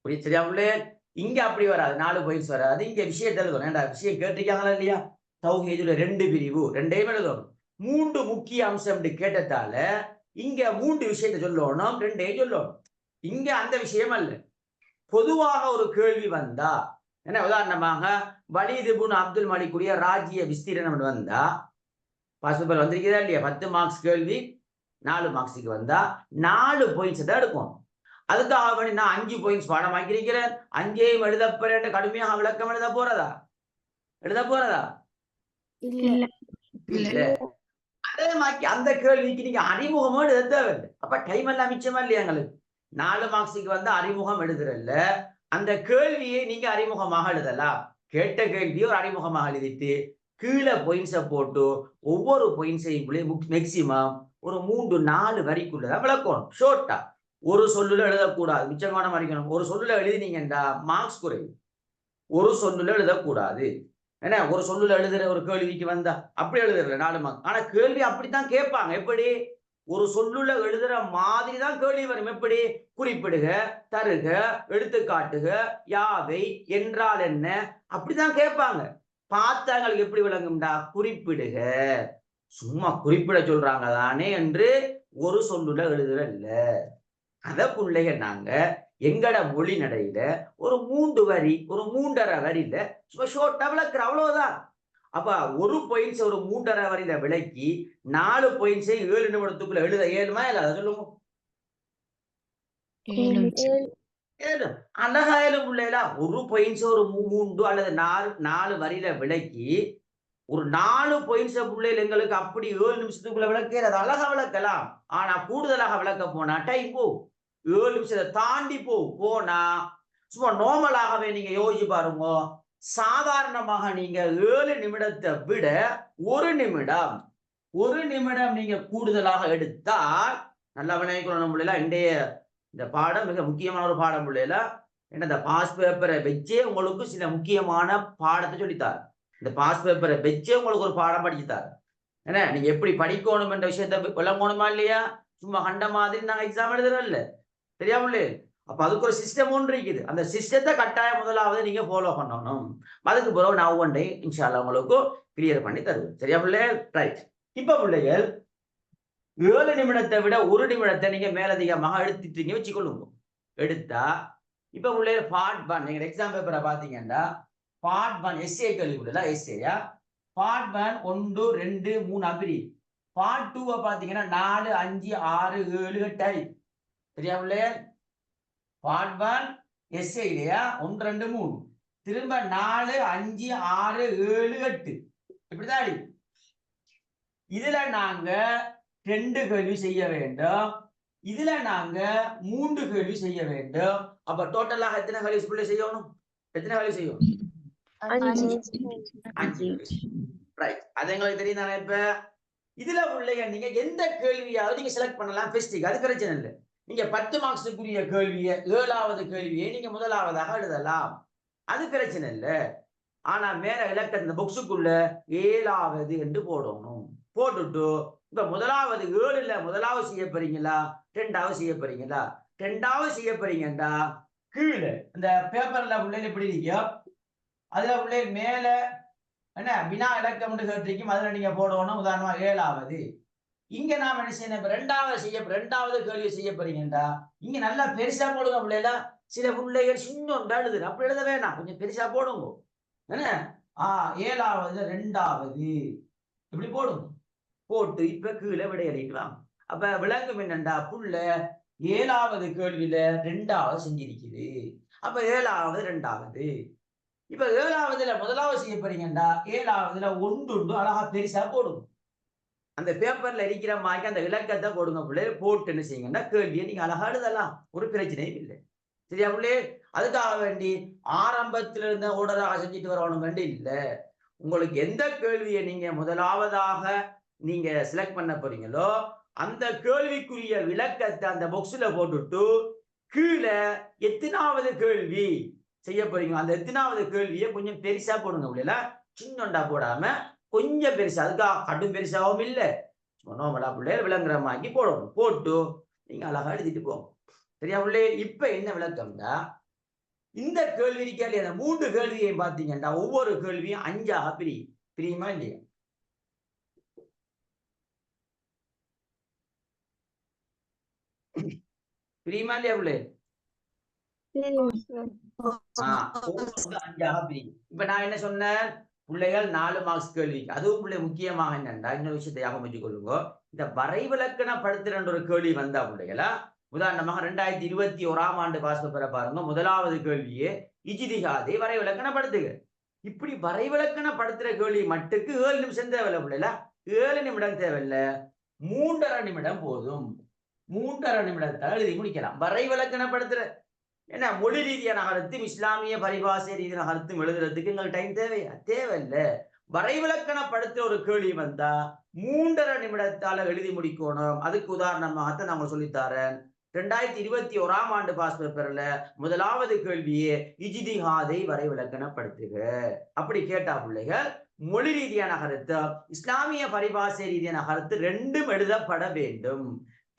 சரியா பிள்ளை? இங்க அப்படி வராது, 4 பாயிண்ட்ஸ் வராது. இங்க விஷயத்தை எழுதணும். ஏண்டா விஷயம் கேட்டிருக்காங்களா இல்லையா? தௌஹீதுல 2 பிரிவு 2யும் எழுதணும். 3 முக்கிய அம்சம் கேட்டதால இங்க 3 விஷயத்தை சொல்லணும், 2யும் சொல்லணும். இங்க அந்த விஷயம் அல்ல. பொதுவாக ஒரு கேள்வி வந்தா என்ன உதாரணமாக வலீது இப்னு அப்துல் மலிக்குடைய ராஜ்ய விஸ்தீரணம் வந்தா பாஸ் பேப்பர் வந்திருக்கிறதா இல்லையா? 10 மார்க்ஸ் கேள்வி 4 மார்க்ஸுக்கு வந்தா 4 பாயிண்ட்ஸ் தான் எடுக்கும். அதுக்காக வேண்டி நான் 5 பாயிண்ட்ஸ் பாடமாக்கியிருக்கிறேன், 5ஐயும் எழுதப்போறேன் கடுமையாக விளக்கம் எழுத போறதா? இல்ல. இல்ல. அதே மாதிரி அந்த கேள்விக்கு நீங்க அறிமுகமும் எழுத தேவையில்லை. அப்ப டைம் எல்லாம் மிச்சமா இல்லையா எங்களுக்கு? 4 மார்க்ஸுக்கு வந்து அறிமுகம் எழுதுறல்ல, அந்த கேள்வியை நீங்க அறிமுகமாக எழுதலாம். கேட்ட கேள்வியை ஒரு அறிமுகமாக எழுதிட்டு கீழே பாயிண்ட்ஸை போட்டு ஒவ்வொரு பாயிண்ட்ஸையும் மேக்சிமம் ஒரு 3-4 வரிக்குள்ளதான் விளக்கணும். ஷோர்ட்டா ஒரு சொல்லுல எழுதக்கூடாது, மிச்சமான மறிக்கணும். ஒரு சொல்லுல எழுதினீங்கன்னா மார்க்ஸ் குறையும். ஒரு சொல்லுல எழுதக்கூடாது. ஏன்னா ஒரு சொல்லுல எழுதுற ஒரு கேள்விக்கு வந்தா அப்படி எழுதுறல 4 மார்க். ஆனா கேள்வி அப்படித்தான் கேட்பாங்க. எப்படி? ஒரு சொல்லுல எழுதுற மாதிரி தான் கேள்வி வரும். எப்படி? குறிப்பிடுக, தருக, எடுத்துக்காட்டுக, யாவை, என்றால் என்ன, அப்படிதான் கேட்பாங்க. பார்த்தாங்களுக்கு எப்படி விளங்கும்டா? குறிப்பிடுக, சும்மா குறிப்பிட சொல்றாங்க தானே என்று ஒரு சொல்லுல எழுதுறல்ல. அத பிள்ளைங்க நாங்க எங்கட மொழி நடையில ஒரு 3 வரி, ஒரு 3.5 வரியில சும்மா ஷோர்ட்டா விளக்குற அவ்வளவுதான். அப்ப ஒரு பாயிண்ட்ஸ் ஒரு 3.5 வரியில விளக்கி 4 பாயிண்ட்ஸை 7 நிமிடத்துக்குள்ள எழுத இயலுமா இல்லாத? சொல்லுங்க. ஏலும் அழகா ஏலும் பிள்ளைகளா. ஒரு பாயிண்ட்ஸ் ஒரு 3 அல்லது 4 வரியில விளக்கி ஒரு 4 பாயிண்ட்ஸ் பிள்ளைகள் எங்களுக்கு அப்படி 7 நிமிஷத்துக்குள்ள விளக்கிறது அழகா விளக்கலாம். ஆனா கூடுதலாக விளக்க போனா டைம் போகும். 7 நிமிஷத்தை தாண்டி போனா சும்மா நார்மலாகவே நீங்க யோசிச்சு பாருங்க. சாதாரணமாக நீங்க 7 நிமிடத்தை விட 1 நிமிடம் நீங்க கூடுதலாக எடுத்தால் நல்லா விளைவிக்கணும் பிள்ளைல. இந்த பாடம் மிக முக்கியமான ஒரு பாடம் பிள்ளைல. ஏன்னா இந்த பாஸ் பேப்பரை வச்சே உங்களுக்கு சில முக்கியமான பாடத்தை சொல்லித்தார். இந்த பாஸ் பேப்பரை வச்சே உங்களுக்கு ஒரு பாடம் படிச்சுத்தார். ஏன்னா நீங்க எப்படி படிக்கணும் என்ற விஷயத்தை விளங்கணுமா இல்லையா? சும்மா கண்ட மாதிரி நாங்க எக்ஸாம் எழுதுறோம்ல, தெரியாமலே. அப்ப அதுக்கு ஒரு சிஸ்டம் ஒன்று இருக்குது. அந்த சிஸ்டத்தை கட்டாயம் முதலாவது நீங்க ஃபாலோ பண்ணணும். அதுக்கு பிறகு நான் ஒன்றை இன்ஷால்லா உங்களுக்கு கிளியர் பண்ணி தருவேன். சரியா பிள்ளை? ரைட். இப்ப பிள்ளைகள் 7 நிமிடத்தை விட 1 நிமிடத்தை நீங்க மேலதிகமாக எடுத்துட்டீங்க வச்சுக்கொள்ளுங்க. எடுத்தா இப்ப பிள்ளைகள் பார்ட் 1 நீங்க எக்ஸாம் பேப்பரை பாத்தீங்கன்னா பார்ட் 1 எஸ்ஏ கேள்விக்குள்ள எஸ்ஏயா பார்ட் 1 1 2 3 அப்படி. பார்ட் 2 பாத்தீங்கன்னா 4 5 6 7 8 சரியா பிள்ளைகள்? பார்ட் 1 எஸ்ஏ இல்லையா 1 2 3 திரும்ப 4 5 6 7 8 இப்படிதான் அடி. இதுல நாங்க 2 கேள்வி செய்ய வேண்டும். இதுல நாங்க 3 கேள்வி செய்ய வேண்டும். அப்ப டோட்டலாக எத்தனை கேள்வி பிள்ளை செய்யணும்? எத்தனை கேள்வி செய்யணும்? 5. ரைட். அது எங்களுக்கு தெரியும் தானே. இப்ப இதுல பிள்ளைங்க நீங்க எந்த கேள்வியாவது நீங்க செலக்ட் பண்ணலாம். பெஸ்டிக் அது பிரச்சனை இல்லை. நீங்க 10 மார்க்ஸுக்குரிய கேள்வியை 7வது கேள்வியை நீங்க முதலாவதாக எழுதலாம். அது பிரச்சனை இல்லை. ஆனா மேல இலக்க இந்த புக்ஸுக்குள்ள 7வது என்று போடணும். போட்டுட்டு இப்ப முதலாவது 7ல முதலாவது செய்ய போறீங்களா 2வது செய்ய போறீங்களா? 2வது செய்ய போறீங்கன்னா கீழே இந்த பேப்பர்ல பிள்ளைங்க எப்படி இருக்கோ அதுல பிள்ளை மேல என்ன வினா இலக்கம் கேட்டிருக்கும். அதுல நீங்க போடணும். உதாரணமா 7வது. இங்க நாம என்ன செய்யணும்? 2வது கேள்வி செய்ய போறீங்கடா இங்க நல்லா பெருசா போடுங்க பிள்ளைல. சில பிள்ளைகள் சின்ன எழுதுது அப்படி எழுத வேணாம், கொஞ்சம் பெருசா போடுங்க. என்ன 7வது 2வது இப்படி போடுங்க. போட்டு இப்ப கீழே விடை எழுதிக்கலாம். அப்ப விளங்கும் என்னண்டா புள்ள 7வது கேள்வியில 2வது செஞ்சிருக்குது. அப்ப 7வது 2வது. இப்ப 7வதுல முதலாவது செய்ய போறீங்கடா 7வதுல 1 அழகா பெருசா போடுங்க. அந்த பேப்பர்ல இருக்கிற மாதிரி அந்த இலக்கத்தை போடுங்க பிள்ளை. போட்டு என்ன செய்யுங்கன்னா கேள்வியை நீங்க அழகா எழுதலாம். ஒரு பிரச்சனையும் இல்லை. சரியா பிள்ளை? அதுக்காக வேண்டி ஆரம்பத்துல இருந்த ஓடராக செஞ்சுட்டு வரணும் வேண்டி இல்லை. உங்களுக்கு எந்த கேள்வியை நீங்க முதலாவதாக நீங்க செலக்ட் பண்ண போறீங்களோ அந்த கேள்விக்குரிய விளக்கத்தை அந்த பாக்ஸ்ல போட்டுட்டு கீழே எத்தனாவது கேள்வி செய்ய போறீங்க அந்த எத்தனாவது கேள்வியை கொஞ்சம் பெருசா போடுங்க. பிள்ளைல சின்னண்டா போடாம கொஞ்சம் பெருசா. அதுக்காக கடும் பெருசாவும் இல்லை, நோமலா பிள்ளைகள் விளங்குற மாதிரி போடணும். போட்டு நீங்க அழகா எழுதிட்டு போங்க. சரியா பிள்ளை? இப்ப என்ன விளக்கம்னா இந்த கேள்வி இருக்காது அந்த 3 கேள்வியை பார்த்தீங்கன்னா ஒவ்வொரு கேள்வியும் 5ஆக பிரியுமா இல்லையா? பிரியுமா இல்லையா பிள்ளை? 5ஆக பிரியும். இப்ப நான் என்ன சொன்னேன்? பிள்ளைகள் 4 மார்க்ஸ் கேள்விக்கு அதுவும் பிள்ளை முக்கியமாக என்னன்னா இன்னொரு விஷயத்தை ஞாபகம் வச்சுக் கொள்ளுங்க. இந்த வரைவிலக்கணப்படுத்துற ஒரு கேள்வி வந்தா பிள்ளைகளா, உதாரணமாக 2021ஆம் ஆண்டு பாஸ் பேப்பரை பாருங்க. முதலாவது கேள்வியே இஜ்திஹாதை வரைவிலக்கணப்படுத்துக. இப்படி வரைவிலக்கணப்படுத்துற கேள்வி மட்டுக்கு 7 நிமிஷம் தேவையில்ல பிள்ளைகளா, 7 நிமிடம் தேவையில்ல, 3½ நிமிடம் போதும். 3½ நிமிடத்தால் எழுதி முடிக்கலாம். வரைவிலக்கணப்படுத்துற ஏன்னா மொழி ரீதியான கருத்தும் இஸ்லாமிய பரிபாஷை ரீதியான கருத்தும் எழுதுறதுக்கு எங்களுக்கு டைம் தேவையா? தேவையில்ல. வரைவிலக்கணப்படுத்துற ஒரு கேள்வி வந்தா 3½ நிமிடத்தால எழுதி முடிக்கணும். அதுக்கு உதாரணமாகத்தான் நான் உங்களுக்கு சொல்லித்தரேன். 2021ஆம் ஆண்டு பாஸ் பேப்பர்ல முதலாவது கேள்வியே இஜ்திஹாதை வரைவிலக்கணப்படுத்துக. அப்படி கேட்டா பிள்ளைகள் மொழி ரீதியான கருத்து இஸ்லாமிய பரிபாஷை ரீதியான கருத்து ரெண்டும் எழுதப்பட வேண்டும்.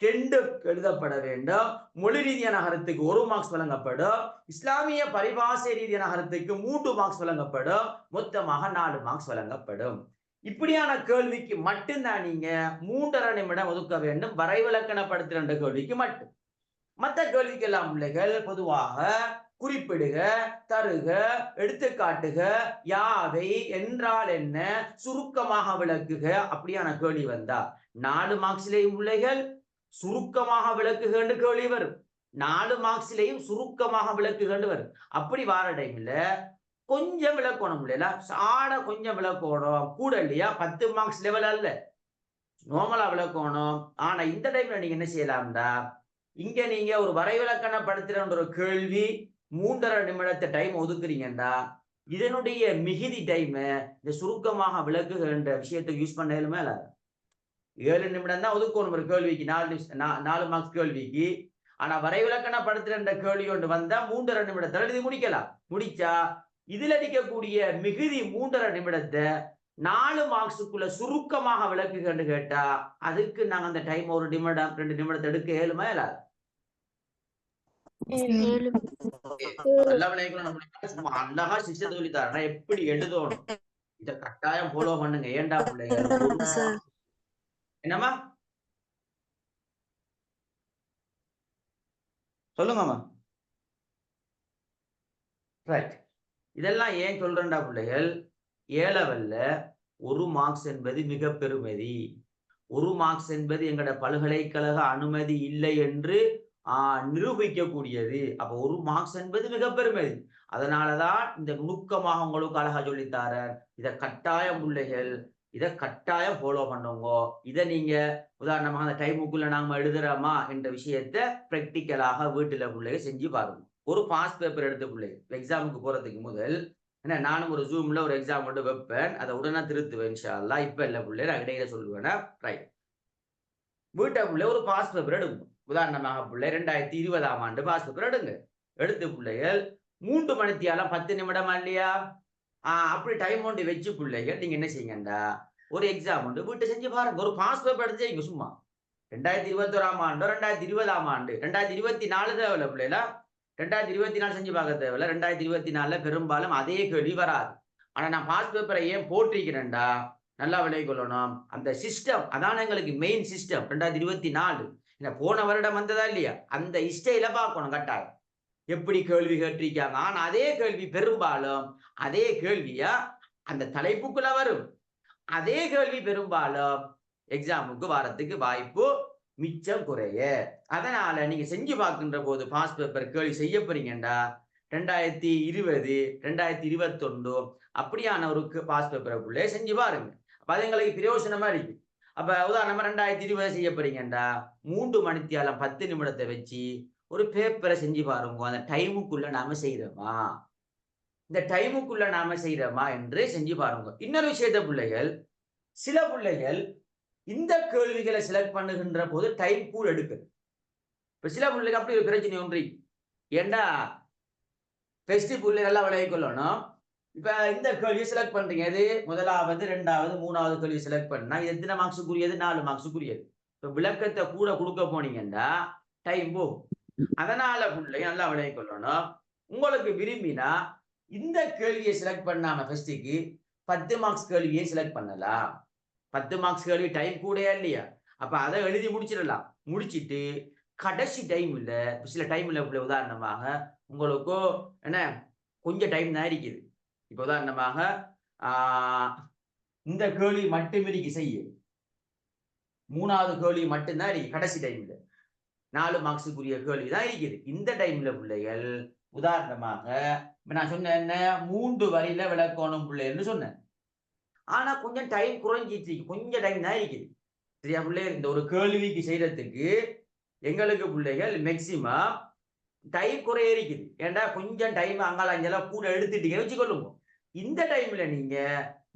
2 எழுதப்பட வேண்டும். மொழி ரீதியான கருத்துக்கு 1 மார்க்ஸ் வழங்கப்படும். இஸ்லாமிய பரிபாஷை ரீதியான கருத்துக்கு 3 மார்க்ஸ் வழங்கப்படும். மொத்தமாக 4 மார்க்ஸ் வழங்கப்படும். இப்படியான கேள்விக்கு மட்டும்தான் நீங்க 3½ நிமிடம் ஒதுக்க வேண்டும். வரைவிலக்கணப்படுத்துகின்ற கேள்விக்கு மட்டும். மற்ற கேள்விக்கெல்லாம் பிள்ளைகள் பொதுவாக குறிப்பிடுக, தருக, எடுத்துக்காட்டுக, யாவை, என்றால் என்ன, சுருக்கமாக விளக்குக, அப்படியான கேள்வி வந்தா 4 மார்க்ஸ்லேயும் பிள்ளைகள் சுருக்கமாக விளக்குகன்னு கேள்வி வரும். 4 மார்க்ஸ்லேயும் சுருக்கமாக விளக்குகன்னு வரும். அப்படி வார டைம்ல கொஞ்சம் விளக்கணும் இல்லையா, சாட கொஞ்சம் விளக்கணும். கூட இல்லையா, 10 மார்க்ஸ் லெவல் அல்ல, நார்மலா விளக்கணும். ஆனா இந்த டைம்ல நீங்க என்ன செய்யலாம்டா, இங்க நீங்க ஒரு வரைவிலக்கணப்படுத்துற ஒரு கேள்வி 3½ நிமிடத்தை டைம் ஒதுக்குறீங்கடா, இதனுடைய மிகுதி டைம் இந்த சுருக்கமாக விளக்குகின்ற விஷயத்துக்கு யூஸ் பண்ணலுமே இல்ல. 7 நிமிடம் தான் ஒதுக்கணும் ஒரு கேள்விக்கு, 4 மார்க்ஸ் கேள்விக்கு. ஆனா வரைவிலக்கணப்படுத்துற கேள்வி ஒன்று வந்தா 3½ நிமிடத்தில் எழுதி முடிக்கலாம். முடிச்சா இதுல அடிக்கக்கூடிய மிகுதி 3½ நிமிடத்தை 4 மார்க்ஸுக்குள்ள சுருக்கமாக விளக்குகன்னு கேட்டா அதுக்கு நாங்க அந்த டைம் 1 நிமிடம் 2 நிமிடத்தை எடுக்க இயலுமா இல்லாது? நல்லா விளையாடணும். சும்மா அழகா சிஸ்டத்தை சொல்லி தரேன் எப்படி எழுதணும், இதை கட்டாயம் ஃபாலோ பண்ணுங்க. ஏண்டா பிள்ளைங்க என்னம்மா சொல்லுங்கம்மா. ரைட். இதெல்லாம் ஏன் சொல்றேன்டா பிள்ளைகள், ஏலவல்ல 1 மார்க்ஸ் என்பது மிக பெருமதி. 1 மார்க்ஸ் என்பது எங்கட பல்கலைக்கழக அனுமதி இல்லை என்று நிரூபிக்கக்கூடியது. அப்ப 1 மார்க்ஸ் என்பது மிக பெருமதி. அதனாலதான் இந்த நுணுக்கமாக உங்களுக்கு அழகா சொல்லித்தாரேன். இதை கட்டாயம் பிள்ளைகள், இதை கட்டாயம் ஃபாலோ பண்ணுங்க. இதை நீங்க உதாரணமாக அந்த டைமுக்குள்ள நாம எழுதுறோமா என்ற விஷயத்தை பிராக்டிக்கலாக வீட்டுல பிள்ளைகள் செஞ்சு பாருங்க. ஒரு பாஸ் பேப்பர் எடுத்த பிள்ளைகள் எக்ஸாமுக்கு போறதுக்கு முதல் ஏன்னா நானும் ஒரு ஜூம்ல ஒரு எக்ஸாம் மட்டும் வைப்பேன், அதை உடனே திருத்துவேன் இன்ஷா அல்லாஹ். இப்ப இல்ல பிள்ளை, நான் இடையில சொல்லுவேன். ரைட். வீட்டுக்குள்ள ஒரு பாஸ் பேப்பர் எடுக்கும். உதாரணமாக பிள்ளை 2020ஆம் ஆண்டு பாஸ் பேப்பர் எடுங்க. எடுத்து பிள்ளைகள் 3 மணித்தியாலம் 10 நிமிடமா இல்லையா, அப்படி டைம் ஒன்று வச்சு பிள்ளைகள் நீங்க என்ன செய்யுங்கண்டா, ஒரு எக்ஸாம் ஒன்று வீட்டை செஞ்சு பாருங்க. ஒரு பாஸ் பேப்பர் எடுத்து செய்யுங்க சும்மா. 2021ஆம் ஆண்டு 2020ஆம் ஆண்டு 2024 தேவையில்ல பிள்ளைல, 2024 செஞ்சு பார்க்க தேவையில்ல. 2024 பெரும்பாலும் அதே கேள்வி வராது. ஆனா நான் பாஸ் பேப்பரை ஏன் போட்டிருக்கிறேன்டா, நல்லா விளை கொள்ளணும். அந்த சிஸ்டம் அதான் எங்களுக்கு மெயின் சிஸ்டம். 2024 போன வருடம் வந்ததா இல்லையா, அந்த ஸ்டைல பார்க்கணும் கட்டாயம். எப்படி கேள்வி கேட்டிருக்காங்க. ஆனா அதே கேள்வி பெரும்பாலும் அதே கேள்வியா அந்த தலைப்புக்குள்ள வரும். அதே கேள்வி பெரும்பாலும் எக்ஸாமுக்கு வரத்துக்கு வாய்ப்பு மிச்சம் குறைய. அதனால நீங்க செஞ்சு பார்க்கின்ற போது பாஸ் பேப்பர் கேள்வி செய்ய போறீங்கடா 2020 2021 அப்படியான ஒரு பாஸ் பேப்பருக்குள்ளே செஞ்சு பாருங்க. அப்ப அது எங்களுக்கு பிரயோசனமா இருக்கு. அப்ப உதாரணமா 2020 செய்ய போறீங்கடா 3 மணித்தியாலம் 10 நிமிடத்தை வச்சு ஒரு பேப்பரை செஞ்சு பாருங்க. அந்த டைமுக்குள்ள நாம செய்யறோமா, இந்த டைமுக்குள்ள நாம செய்யறோமா என்று செஞ்சு பாருங்க. இன்னொரு விஷயத்த பிள்ளைகள், சில பிள்ளைகள் இந்த கேள்விகளை செலக்ட் பண்ணுகின்ற போது டைம் கூட எடுக்குது. இப்ப சில பிள்ளைகள் அப்படி ஒரு பிரச்சனை ஒன்றி ஏண்டா ஃபெஸ்டிவ் பிள்ளை நல்லா விளைய கொள்ளணும். இப்ப இந்த கேள்வியை செலக்ட் பண்றீங்க, எது முதலாவது 2வது 3வது கேள்வி செலக்ட் பண்ணா இது எத்தனை மார்க்ஸுக்குரியது, 4 மார்க்ஸுக்குரியது. இப்ப விளக்கத்தை கூட கொடுக்க போனீங்கன்னா டைம் போகும். அதனால பிள்ளை நல்லா விளைய கொள்ளணும். உங்களுக்கு விரும்பினா இந்த கேள்வியை செலக்ட் பண்ணாம ஃபர்ஸ்ட்டுக்கு 10 மார்க்ஸ் கேள்வியை செலக்ட் பண்ணலாம். 10 மார்க்ஸ் கேள்வி டைம் கூடயா இல்லையா, அப்ப அதை எழுதி முடிச்சிடலாம். முடிச்சிட்டு கடைசி டைம் இல்ல, சில டைம் இல்ல, உதாரணமாக உங்களுக்கு என்ன கொஞ்சம் டைம் தான் இருக்குது. இப்ப உதாரணமாக இந்த கேள்வி மட்டும் இன்னைக்கு செய்ய மூணாவது கேள்வி மட்டும்தான் இருக்கு கடைசி டைம்ல 4 மார்க்ஸுக்குரிய கேள்வி தான் இருக்குது. இந்த டைம்ல பிள்ளைகள் உதாரணமாக நான் சொன்னேன் என்ன 3 வரியில விளக்கணும் பிள்ளைன்னு சொன்னேன். ஆனா கொஞ்சம் டைம் குறைஞ்சிட்டு கொஞ்சம் டைம் தான் இருக்குது. சரியா பிள்ளைகள்? இந்த ஒரு கேள்விக்கு செய்யறதுக்கு எங்களுக்கு பிள்ளைகள் மேக்சிமம் டைம் குறைய இருக்குது. ஏன்டா கொஞ்சம் டைம் அங்கால அங்கெல்லாம் கூட எடுத்துட்டீங்கன்னு வச்சுக்கொள்ளுங்க. இந்த டைம்ல நீங்க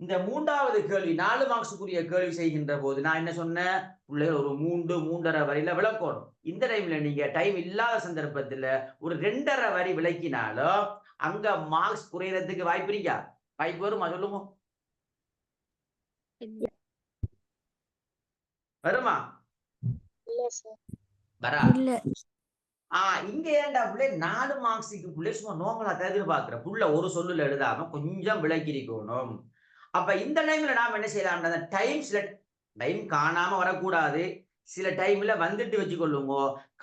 இந்த 3வது கேள்வி 4 மார்க்ஸுக்குரிய கேள்வி செய்கின்ற போது நான் என்ன சொன்னேன்? பிள்ளைகள் ஒரு 3, 3.5 வரியில விளக்கணும். இந்த டைம்ல நீங்க டைம் இல்லாத சந்தர்ப்பத்துல ஒரு 2.5 வரி விளக்கினாலும் அங்க மார்க்ஸ் குறையறதுக்கு வாய்ப்பு இருக்கா? வாய்ப்பு வருமா சொல்லுங்க? வருமா? இல்ல சார். வரா? இல்ல. இங்க ஏன்டா புள்ளை 4 மார்க்ஸுக்கு புள்ளை சும்மா நோமலா எதிர்பார்க்கிற புள்ள ஒரு சொல்லுல எழுதாம கொஞ்சம் விளக்கி இருக்கணும். அப்ப இந்த டைம்ல நாம என்ன செய்யலாம்? டைம் காணாம வரக்கூடாது. சில டைம்ல வந்துட்டு வச்சுக்கொள்ளுங்க.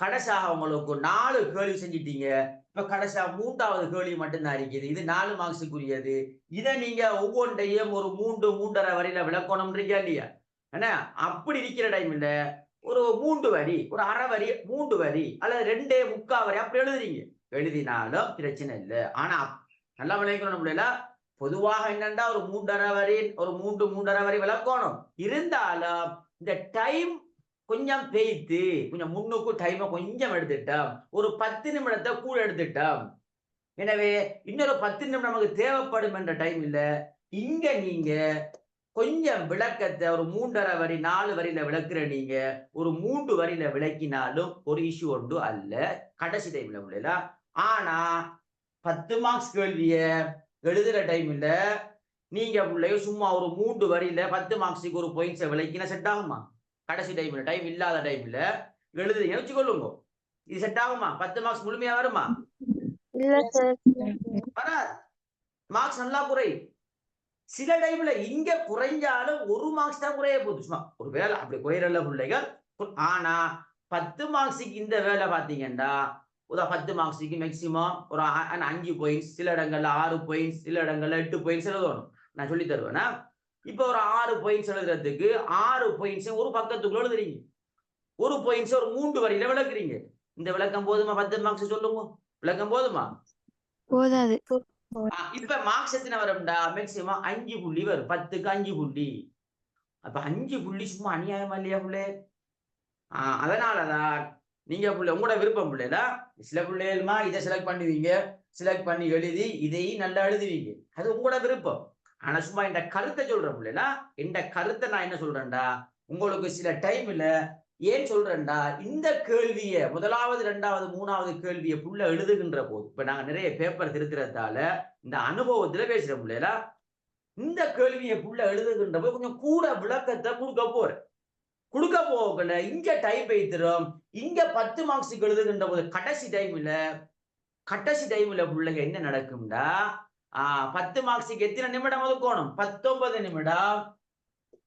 கடைசியாக உங்களுக்கு 4 கேள்வி செஞ்சிட்டீங்க. இப்ப கடைசியா 3வது கேள்வி மட்டும்தான் இருக்குது. இது 4 மார்க்ஸுக்குரியது. இதை நீங்க ஒவ்வொன்றையும் ஒரு 3, 3.5 வரியில விளக்கணும்ன்றீங்க இல்லையா? என்ன அப்படி இருக்கிற டைம்ல ஒரு 3 வரி, ஒரு அரை வரி, 3 வரி அல்லது 2.75 வரி அப்படி எழுதுறீங்க. எழுதினாலும் பிரச்சனை இல்லை. ஆனா நல்லா விளைக்கணும் நம்மள பொதுவாக என்னன்னா ஒரு 3.5 வரி, ஒரு 3, 3.5 வரி விளக்கணும். இருந்தாலும் இந்த டைம் கொஞ்சம் பெய்த்து கொஞ்சம் முன்னுக்கு டைமை கொஞ்சம் எடுத்துட்டோம். ஒரு 10 நிமிடத்தை கூட எடுத்துட்டோம். எனவே இன்னொரு 10 நிமிடம் நமக்கு தேவைப்படும் என்ற டைம் இல்ல. இங்க நீங்க கொஞ்சம் விளக்கத்தை ஒரு 3.5 வரி 4 வரியில விளக்குற நீங்க ஒரு 3 வரியில விளக்கினாலும் ஒரு இஷ்யூ ஒன்று அல்ல கடைசி டைம்ல உள்ள. ஆனா 10 மார்க்ஸ் கேள்விய எழுதுற டைம்ல நீங்க பிள்ளைய சும்மா ஒரு 3 வரியில 10 மார்க்ஸுக்கு ஒரு பாயிண்ட்ஸை விளக்கினா செட் ஆகுமா? கடைசி டைம்ல டைம் இல்லாத டைம்ல எழுதுறீங்க வச்சுக்கொள்ளுங்க. இது செட் ஆகுமா? 10 மார்க்ஸ் முழுமையா வருமா? இல்ல சார். வராது. மார்க்ஸ் நல்லா குறையும். சில டைம்ல இங்க குறைஞ்சாலும் 1 மார்க்ஸ் தான் குறைய போகுது. சும்மா ஒரு வேலை அப்படி குறையறல பிள்ளைகள். ஆனா 10 மார்க்ஸுக்கு இந்த வேலை பாத்தீங்கன்னா 10 மார்க்ஸுக்கு மேக்சிமம் ஒரு 5 பாயிண்ட்ஸ், சில இடங்கள்ல 6 பாயிண்ட்ஸ், சில இடங்கள்ல 8 பாயிண்ட்ஸ் எழுதணும். நான் சொல்லி தருவேன்னா இப்ப ஒரு 6 பாயிண்ட்ஸ் எழுதுறதுக்கு 6 பாயிண்ட்ஸ் ஒரு பக்கத்துக்குள்ள எழுதுறீங்க. ஒரு பாயிண்ட்ஸ் ஒரு 3 வரியில விளக்குறீங்க. இந்த விளக்கம் போதுமா? 10 மார்க்ஸ் சொல்லுங்க. விளக்கம் போதுமா? போதாது. இப்ப மார்க்ஸ் எத்தனை வரும்டா? மேக்சிமம் 5 புள்ளி வரும். 10க்கு 5 புள்ளி. அப்ப 5 புள்ளி சும்மா அநியாயமா இல்லையா புள்ளே? அதனாலதான் நீங்க புள்ள உங்களோட விருப்பம் பிள்ளைல சில பிள்ளைகளுமா இதை செலக்ட் பண்ணுவீங்க, செலக்ட் பண்ணி எழுதி இதையும் நல்லா எழுதுவீங்க. அது உங்களோட விருப்பம். ஆனா சும்மா இந்த கருத்தை சொல்றேன் பிள்ளைல. இந்த கருத்தை நான் என்ன சொல்றேன்டா, உங்களுக்கு சில டைம்ல ஏன் சொல்றேன்டா, இந்த கேள்வியை 1வது, 2வது, 3வது கேள்வியை புள்ள எழுதுகின்ற போது இப்ப நாங்க நிறைய பேப்பர் திருத்துறதால இந்த அனுபவத்துல பேசுறோம் பிள்ளைல. இந்த கேள்வியை புள்ள எழுதுகின்ற போது கொஞ்சம் கூட விளக்கத்தை கொடுக்க போகல இங்க டைப் வைத்திரும். இங்க 10 மார்க்ஸுக்கு எழுதுகின்ற போது கடைசி டைம்ல பிள்ளைங்க என்ன நடக்கும்டா, 10 மார்க்ஸுக்கு எத்தனை நிமிடம் ஒதுக்கணும்? 19 நிமிடம்.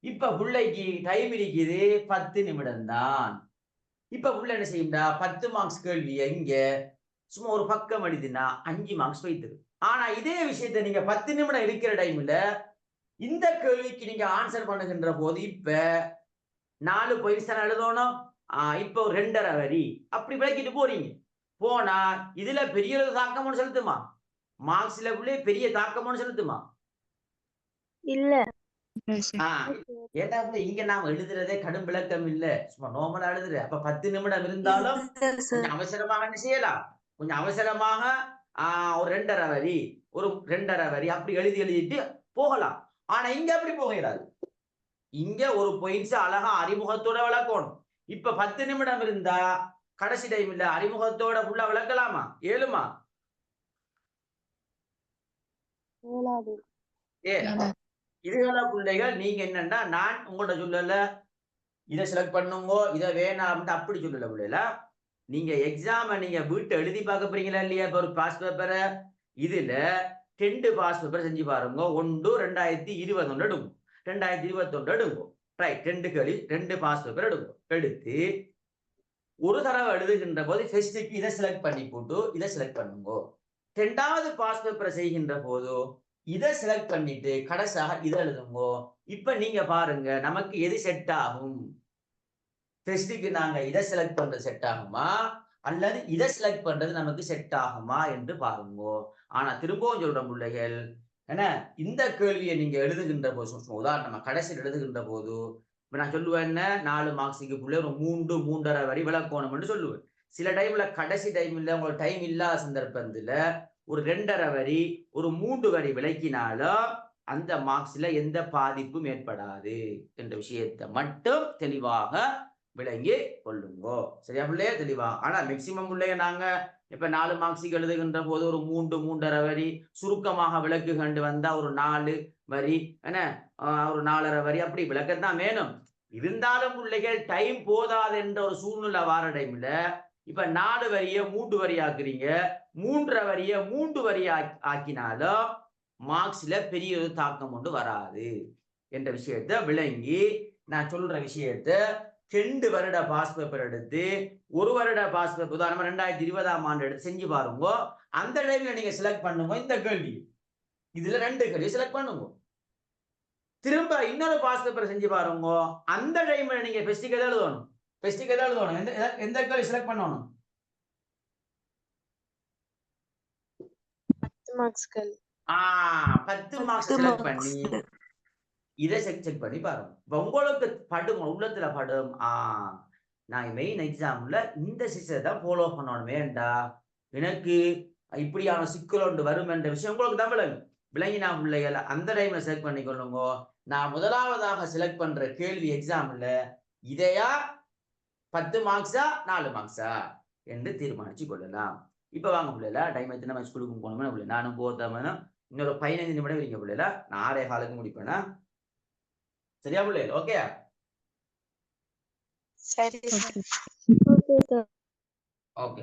இப்ப பிள்ளைக்கு டைம் இருக்குது 10 நிமிடம் தான். இப்ப புள்ள என்ன செய்யும்டா, 10 மார்க்ஸ் கேள்வியை இங்க சும்மா ஒரு பக்கம் எழுதினா 5 மார்க்ஸ் வைத்திரு. ஆனா இதே விஷயத்தை நீங்க 10 நிமிடம் இருக்கிற டைம்ல இந்த கேள்விக்கு நீங்க ஆன்சர் பண்ணுகின்ற போது இப்ப 4 பாயிண்ட்ஸ் தான் எழுதணும். இப்ப ஒரு 2.5 வரி அப்படி விளக்கிட்டு போறீங்க. போனா இதுல பெரிய தாக்கம்னு செலுத்துமா? மார்க்ஸ்ல பெரிய தாக்கம்னு செலுத்துமா? இல்ல. ஏட்டா இங்க நாம எழுதுறதே கடும் விளக்கம் இல்ல, சும்மா நார்மலா எழுதுற. அப்ப 10 நிமிடம் இருந்தாலும் கொஞ்சம் அவசரமாக என்ன செய்யலாம்? கொஞ்சம் அவசரமாக ஒரு 2.5 வரி, ஒரு 2.5 வரி அப்படி எழுதிட்டு போகலாம். ஆனா இங்க அப்படி போகிறாது. இங்க ஒரு பாயிண்ட்ஸ் அழகா அறிமுகத்தோட விளக்கணும். இப்ப 10 நிமிடம் இருந்தா கடைசி டைம் இல்ல அறிமுகத்தோட ஃபுல்லா விளக்கலாமா? ஏழுமா? இதுகள பிள்ளைகள் நீங்க என்னன்னா நான் உங்கள்ட்ட சொல்லல இதை செலக்ட் பண்ணுங்க இதை வேணாம் அப்படி சொல்லல பிள்ளைல. நீங்க எக்ஸாம நீங்க வீட்டை எழுதி பார்க்க போறீங்களா இல்லையா? இப்ப ஒரு பாஸ் பேப்பரை இதுல 2 பாஸ் பேப்பர் செஞ்சு பாருங்க. 1 2021 எடுக்கும், 2021 எடுக்கும். ரைட், 2 கேள்வி 2 பாஸ் பேப்பர் எடுக்கும். எடுத்து ஒரு தடவை எழுதுகின்ற போது ஃபர்ஸ்ட்டுக்கு இதை செலக்ட் பண்ணி போட்டு இதை செலக்ட் பண்ணுங்க. 2வது பாஸ் பேப்பரை செய்கின்ற போது இதை செலக்ட் பண்ணிட்டு கடைசியாக இதை எழுதுங்க. இப்ப நீங்க பாருங்க நமக்கு எது செட் ஆகும். டெஸ்ட்டுக்கு நாங்க இதை செலக்ட் பண்றது செட் ஆகுமா அல்லது இதை செலக்ட் பண்றது நமக்கு செட் ஆகுமா என்று பாருங்க. ஆனா திரும்பவும் சொல்ற பிள்ளைகள் என்ன, இந்த கேள்வியை நீங்க எழுதுகின்ற போது, உதாரணமா கடைசியில் எழுதுகின்ற போது இப்ப நான் சொல்லுவேன் என்ன, 4 மார்க்ஸுக்கு பிள்ளை ஒரு 3 3.5 வரி விளக்கணும்னு சொல்லுவேன். சில டைம்ல கடைசி டைம்ல உங்களுக்கு டைம் இல்லாத சந்தர்ப்பத்துல ஒரு 2.5 வரி ஒரு 3 வரி விளக்கினாலும் அந்த மார்க்ஸ்ல எந்த பாதிப்பும் ஏற்படாது என்ற விஷயத்தை மட்டும் தெளிவாக விளங்கி கொள்ளுங்கோ. சரியா பிள்ளைய? தெளிவா. ஆனா மேக்சிமம் பிள்ளைய நாங்க இப்ப 4 மார்க்ஸுக்கு எழுதுகின்ற போது ஒரு 3 3.5 வரி சுருக்கமாக விளக்கு கண்டு வந்தா ஒரு 4 வரி என்ன, ஒரு 4.5 வரி அப்படி விளக்கத்தான் வேணும். இருந்தாலும் பிள்ளைகள் டைம் போதாது என்ற ஒரு சூழ்நிலை வார டைம்ல இப்ப 4 வரிய 3 வரி ஆக்குறீங்க, 3.5 வரிய 3 வரி ஆக்கினாலும் மார்க்ஸ்ல பெரிய ஒரு தாக்கம் கொண்டு வராது என்ற விஷயத்த விளங்கி நான் சொல்ற விஷயத்த 2 வருட பாஸ் பேப்பர் எடுத்து 1 வருட பாஸ் பேப்பர் உதாரணமா 2020ஆம் ஆண்டு எடுத்து செஞ்சு பாருங்க. அந்த டைம்ல நீங்க செலக்ட் பண்ணுங்க இந்த கேள்வி. இதுல 2 கேள்வி செலக்ட் பண்ணுங்க. திரும்ப இன்னொரு பாஸ் பேப்பர் செஞ்சு பாருங்க. அந்த டைம்ல நீங்க பெஸ்டிக் எதை எழுதணும்? பெஸ்டிக் எதை எழுதணும்? எந்த கேள்வி செலக்ட் பண்ணணும்? 10 மார்க்ஸ் கேள்வி. 10 மார்க்ஸ் செலக்ட் பண்ணி இதை செக் பண்ணி பாருங்க. இப்ப உங்களுக்கு படும், உள்ளத்துல படும், நான் மெயின் எக்ஸாம்ல இந்த சிஸ்டத்தை தான் ஃபாலோ பண்ணணுமேண்டா, எனக்கு இப்படியான சிக்கல் ஒன்று வரும் என்ற விஷயம் உங்களுக்கு தான் விளங்கும். விளங்கினா பிள்ளைகள் அந்த டைம்ல செலக்ட் பண்ணிக்கொள்ளுங்க. நான் முதலாவதாக செலக்ட் பண்ற கேள்வி எக்ஸாம்ல இதையா 10 மார்க்ஸா 4 மார்க்ஸா என்று தீர்மானிச்சு கொள்ளலாம். இப்ப வாங்க பிள்ளைல, டைம் எத்தனை நம்ம ஸ்கூலுக்கு போகணுமே பிள்ளை, நானும் போதாம இன்னொரு 15 நிமிடம் இருங்க பிள்ளைல, நான் 6:15 முடிப்பேனா? சரியா பிள்ளைகள்? ஓகே சரி சார். Okay sir. ஓகே.